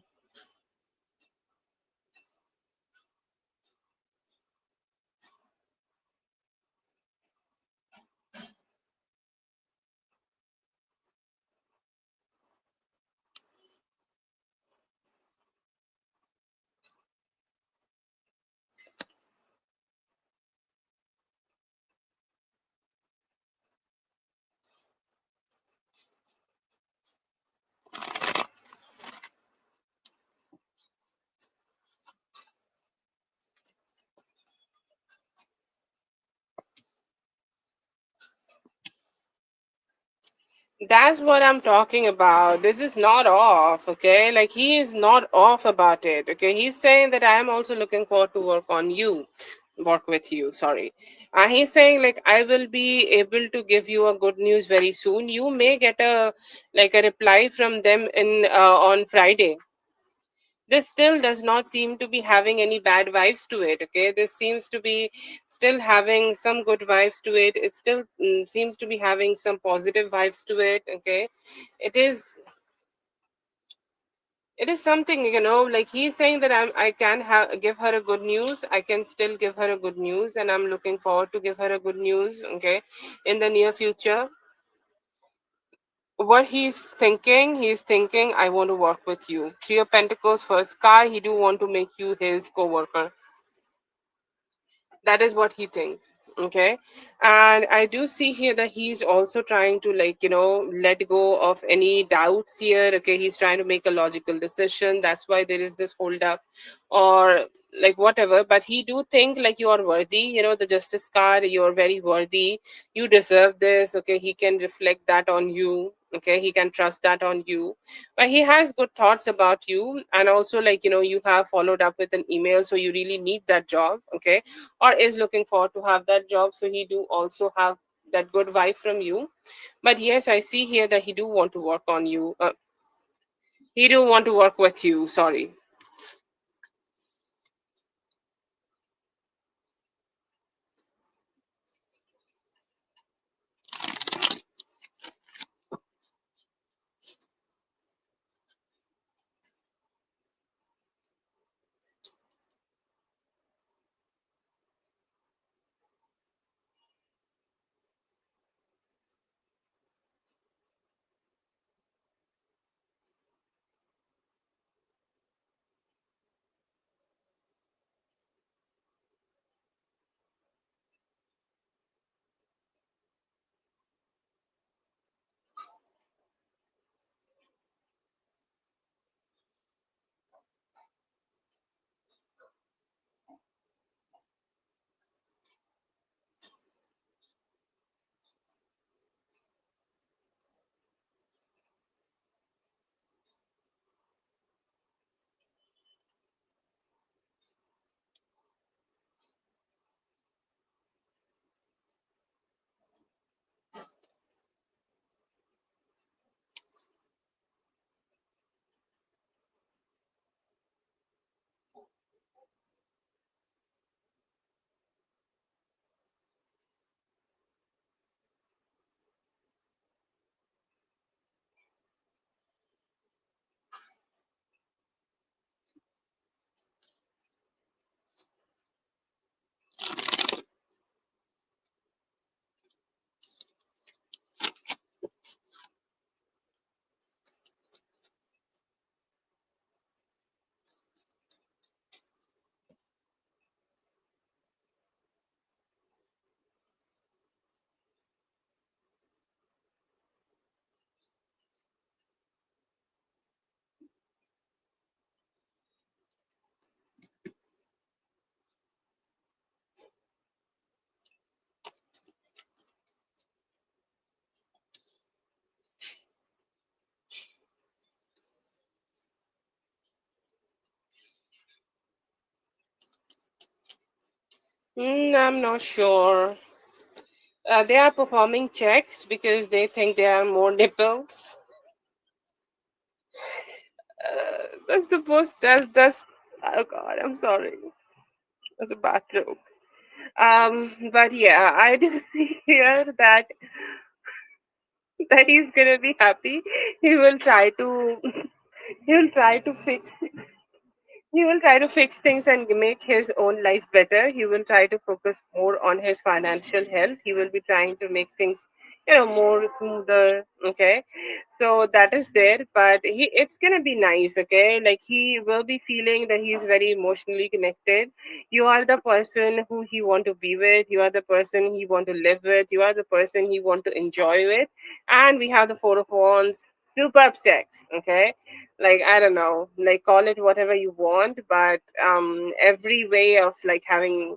That's what I'm talking about. This is not off, okay? Like he is not off about it, okay? He's saying that I am also looking forward to work with you. Sorry, he's saying like I will be able to give you a good news very soon. You may get a like a reply from them in on Friday. This still does not seem to be having any bad vibes to it. Okay, this seems to be still having some good vibes to it. It still seems to be having some positive vibes to it. Okay, it is, it is something, like he's saying that I can give her a good news. I can still give her a good news, and I'm looking forward to give her a good news, okay, in the near future. What he's thinking, I want to work with you. Three of Pentacles, first card, he do want to make you his co-worker. That is what he thinks. Okay, and I do see here that he's also trying to, like, let go of any doubts here. Okay, he's trying to make a logical decision. That's why there is this hold up, or like whatever. But he do think like you are worthy. The Justice card, you're very worthy. You deserve this. Okay, he can reflect that on you. Okay, he can trust that on you. But he has good thoughts about you, and also, like, you have followed up with an email, so you really need that job. Okay, or is looking forward to have that job, so he do also have that good vibe from you. But yes, I see here that he do want to work on you, he do want to work with you. Sorry. I'm not sure. They are performing checks because they think there are more nipples. That's the most. That's. Oh God, I'm sorry. That's a bad joke. But yeah, I do see here that he's gonna be happy. He will try to. He will try to fix He will try to fix things and make his own life better. He will try to focus more on his financial health. He will be trying to make things, more smoother. Okay, so that is there, but it's gonna be nice. Okay, like he will be feeling that he's very emotionally connected. You are the person who he want to be with. You are the person he want to live with. You are the person he want to enjoy with. And we have the Four of Wands, superb sex. Okay, like I don't know, like call it whatever you want, but every way of like having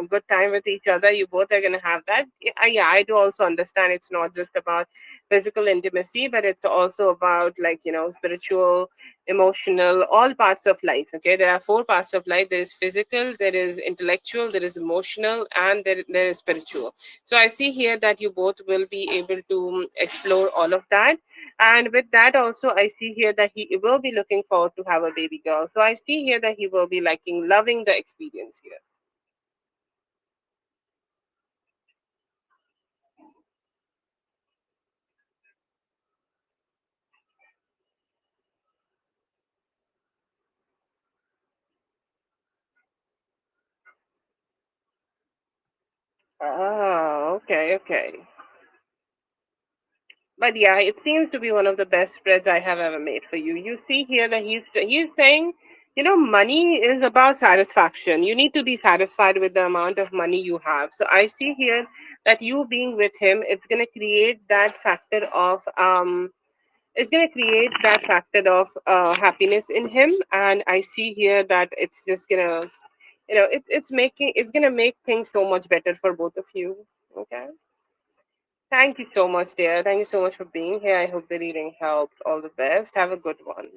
good time with each other, you both are gonna have that. Yeah, I do also understand it's not just about physical intimacy, but it's also about like spiritual, emotional, all parts of life. Okay, there are four parts of life: there is physical, there is intellectual, there is emotional, and there is spiritual. So I see here that you both will be able to explore all of that, and with that also, I see here that he will be looking forward to have a baby girl. So I see here that he will be liking, loving the experience here. Oh, okay, okay. But yeah, it seems to be one of the best spreads I have ever made for you. You see here that he's saying, money is about satisfaction. You need to be satisfied with the amount of money you have. So I see here that you being with him, it's going to create that factor of happiness in him. And I see here that it's just going to it's going to make things so much better for both of you. Okay, thank you so much, dear. Thank you so much for being here. I hope the reading helped. All the best. Have a good one.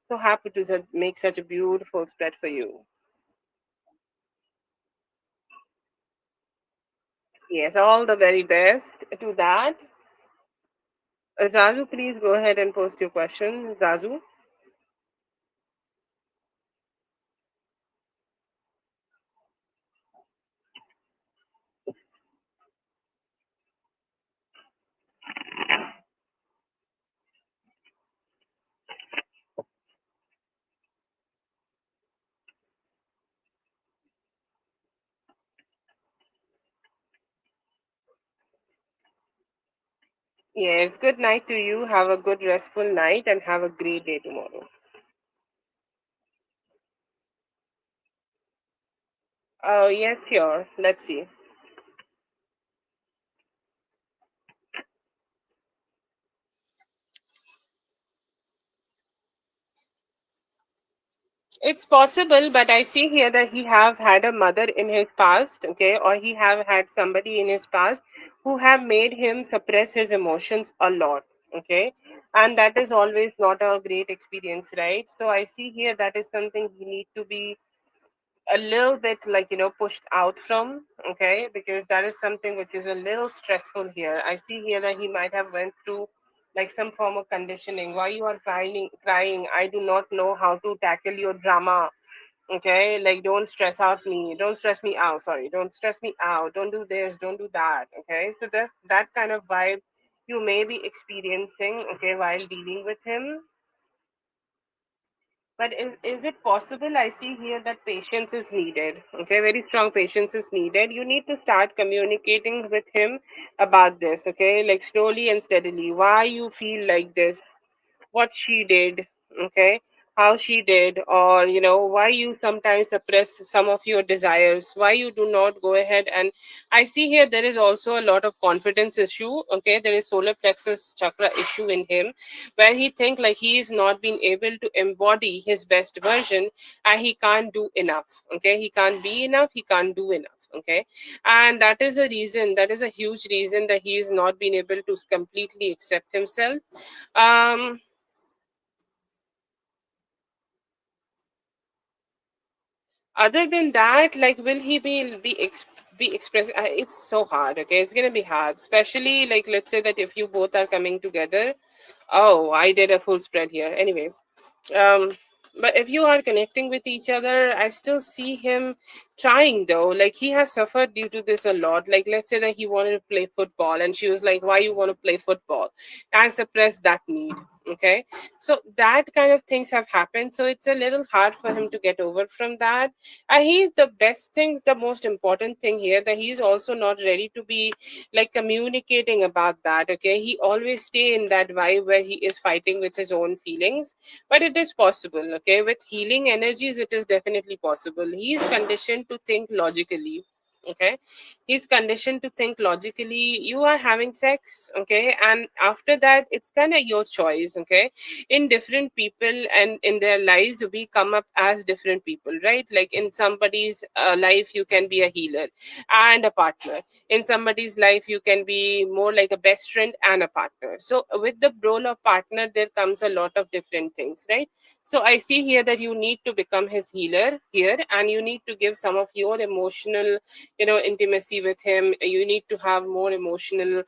So happy to make such a beautiful spread for you. Yes, all the very best to that. Zazu, please go ahead and post your question. Zazu. Yes, good night to you. Have a good restful night and have a great day tomorrow. Oh, yes, sure. Let's see. It's possible, but I see here that he have had a mother in his past, okay, or he have had somebody in his past who have made him suppress his emotions a lot, okay, and that is always not a great experience, right? So I see here that is something he need to be a little bit like pushed out from, okay, because that is something which is a little stressful here. I see here that he might have went through like some form of conditioning. Why you are crying? I do not know how to tackle your drama. Okay, like don't stress me out, sorry, don't stress me out, don't do this, don't do that. Okay, so that's that kind of vibe you may be experiencing, okay, while dealing with him. But is it possible? I see here that patience is needed. Okay, very strong patience is needed. You need to start communicating with him about this. Okay, like slowly and steadily. Why you feel like this? What she did, okay, how she did, or why you sometimes suppress some of your desires, why you do not go ahead. And I see here there is also a lot of confidence issue. Okay, there is solar plexus chakra issue in him, where he think like he is not being able to embody his best version, and he can't do enough. Okay, he can't be enough, he can't do enough. Okay, and that is a reason, that is a huge reason that he is not being able to completely accept himself. um Other than that, like, will he be expressing? It's so hard. Okay, it's gonna be hard, especially like, let's say that if you both are coming together. Oh, I did a full spread here. Anyways, um, but if you are connecting with each other, I still see him trying though. Like, he has suffered due to this a lot. Like, let's say that he wanted to play football, and she was like, "Why you want to play football?" And suppress that need. Okay, so that kind of things have happened. So it's a little hard for him to get over from that. And he's the best thing, the most important thing here, that he's also not ready to be like communicating about that. Okay, he always stay in that vibe where he is fighting with his own feelings, but it is possible. Okay, with healing energies it is definitely possible. He is conditioned to think logically. Okay, he's conditioned to think logically. You are having sex, okay, and after that it's kind of your choice. Okay, in different people and in their lives we come up as different people, right? Like, in somebody's life you can be a healer and a partner. In somebody's life you can be more like a best friend and a partner. So with the role of partner there comes a lot of different things, right? So I see here that you need to become his healer here, and you need to give some of your emotional, intimacy with him. You need to have more emotional,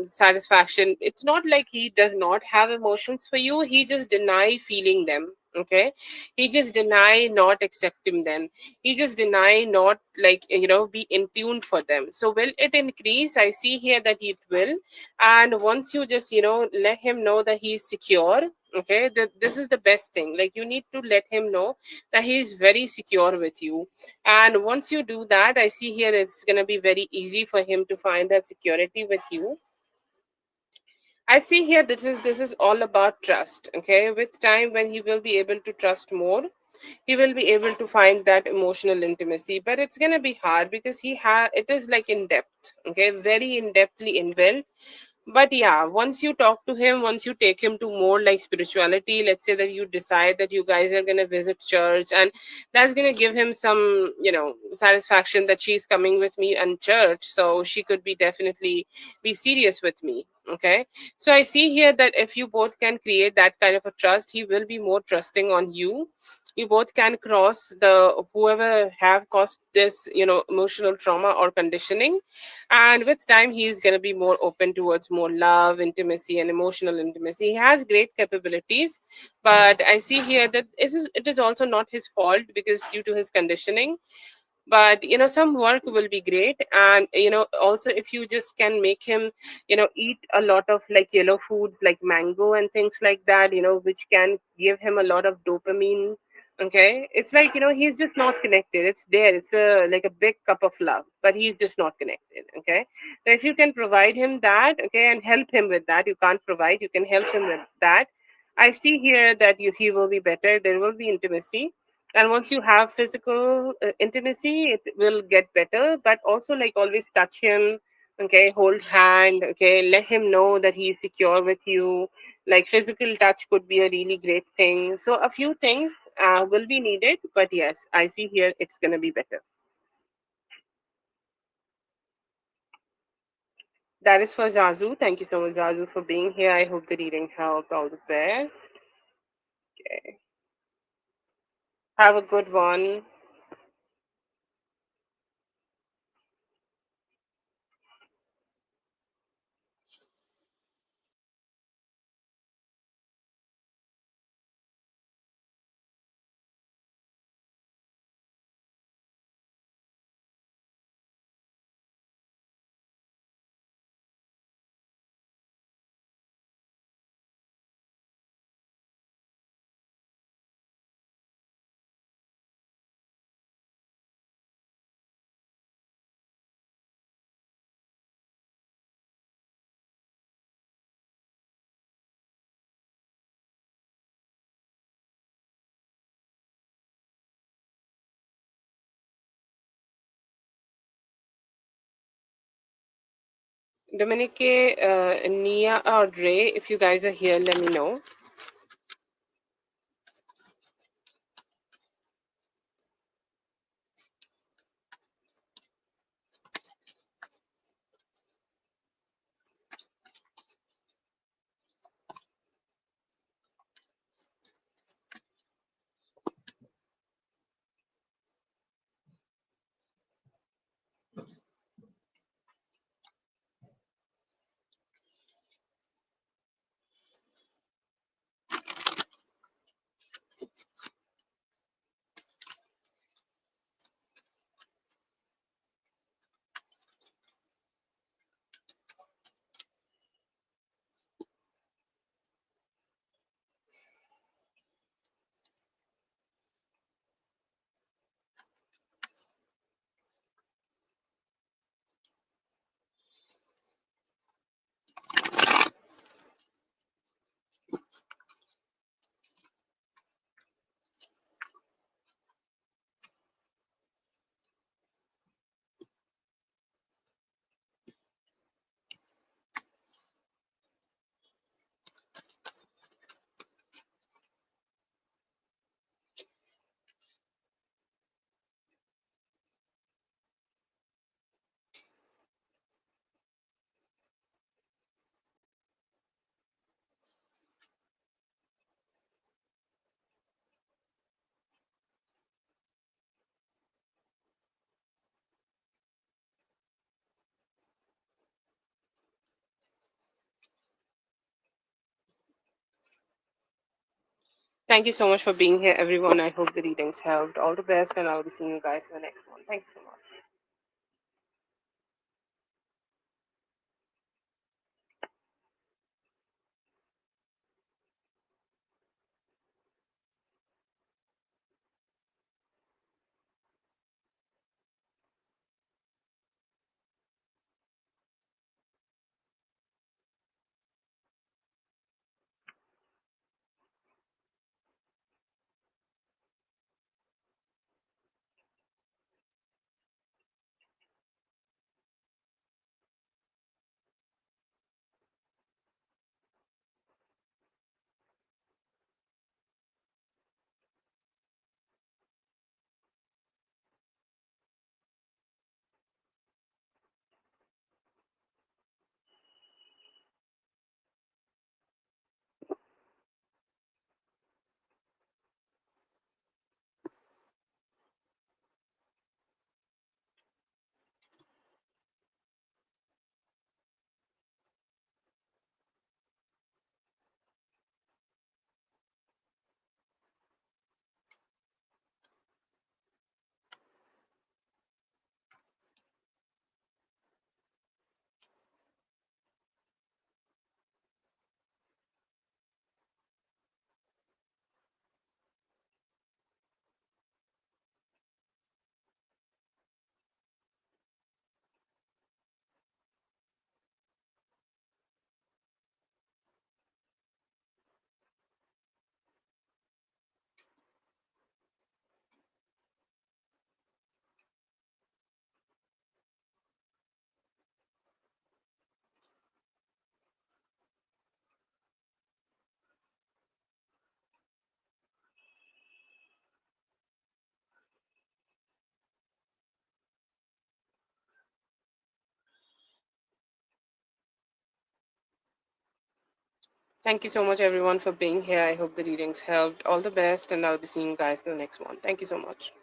satisfaction. It's not like he does not have emotions for you, he just deny feeling them. Okay, he just deny not accepting them. He just deny not, like, be in tune for them. So will it increase? I see here that it will. And once you just, let him know that he's secure. Okay, this is the best thing. Like, you need to let him know that he is very secure with you. And once you do that, I see here it's going to be very easy for him to find that security with you. I see here this is all about trust. Okay, with time, when he will be able to trust more, he will be able to find that emotional intimacy. But it's gonna be hard because it is like in depth. Okay, very in depthly inbuilt. But yeah, once you talk to him, once you take him to more like spirituality, let's say that you decide that you guys are going to visit church, and that's going to give him some, satisfaction that she's coming with me and church, so she could be definitely be serious with me. Okay, so I see here that if you both can create that kind of a trust, he will be more trusting on you. You both can cross the whoever have caused this, emotional trauma or conditioning, and with time he's going to be more open towards more love, intimacy, and emotional intimacy. He has great capabilities, but I see here that it is also not his fault, because due to his conditioning. But some work will be great. And also, if you just can make him, eat a lot of like yellow foods like mango and things like that, which can give him a lot of dopamine. Okay, it's like, he's just not connected. It's there, it's like a big cup of love, but he's just not connected. Okay, so if you can provide him that, okay, and help him with that. You can't provide, you can help him with that. I see here that he will be better. There will be intimacy, and once you have physical intimacy, it will get better. But also, like, always touch him. Okay, hold hand. Okay, let him know that he's secure with you. Like, physical touch could be a really great thing. So a few things will be needed, but yes, I see here it's going to be better. That is for Zazu. Thank you so much, Zazu, for being here. I hope the reading helped. All the best. Okay. Have a good one. Dominique, Nia, or Dre, if you guys are here, let me know. Thank you so much for being here, everyone. I hope the readings helped. All the best, and I'll be seeing you guys in the next one. Thank you so much. Thank you so much, everyone, for being here. I hope the readings helped. All the best, and I'll be seeing you guys in the next one. Thank you so much.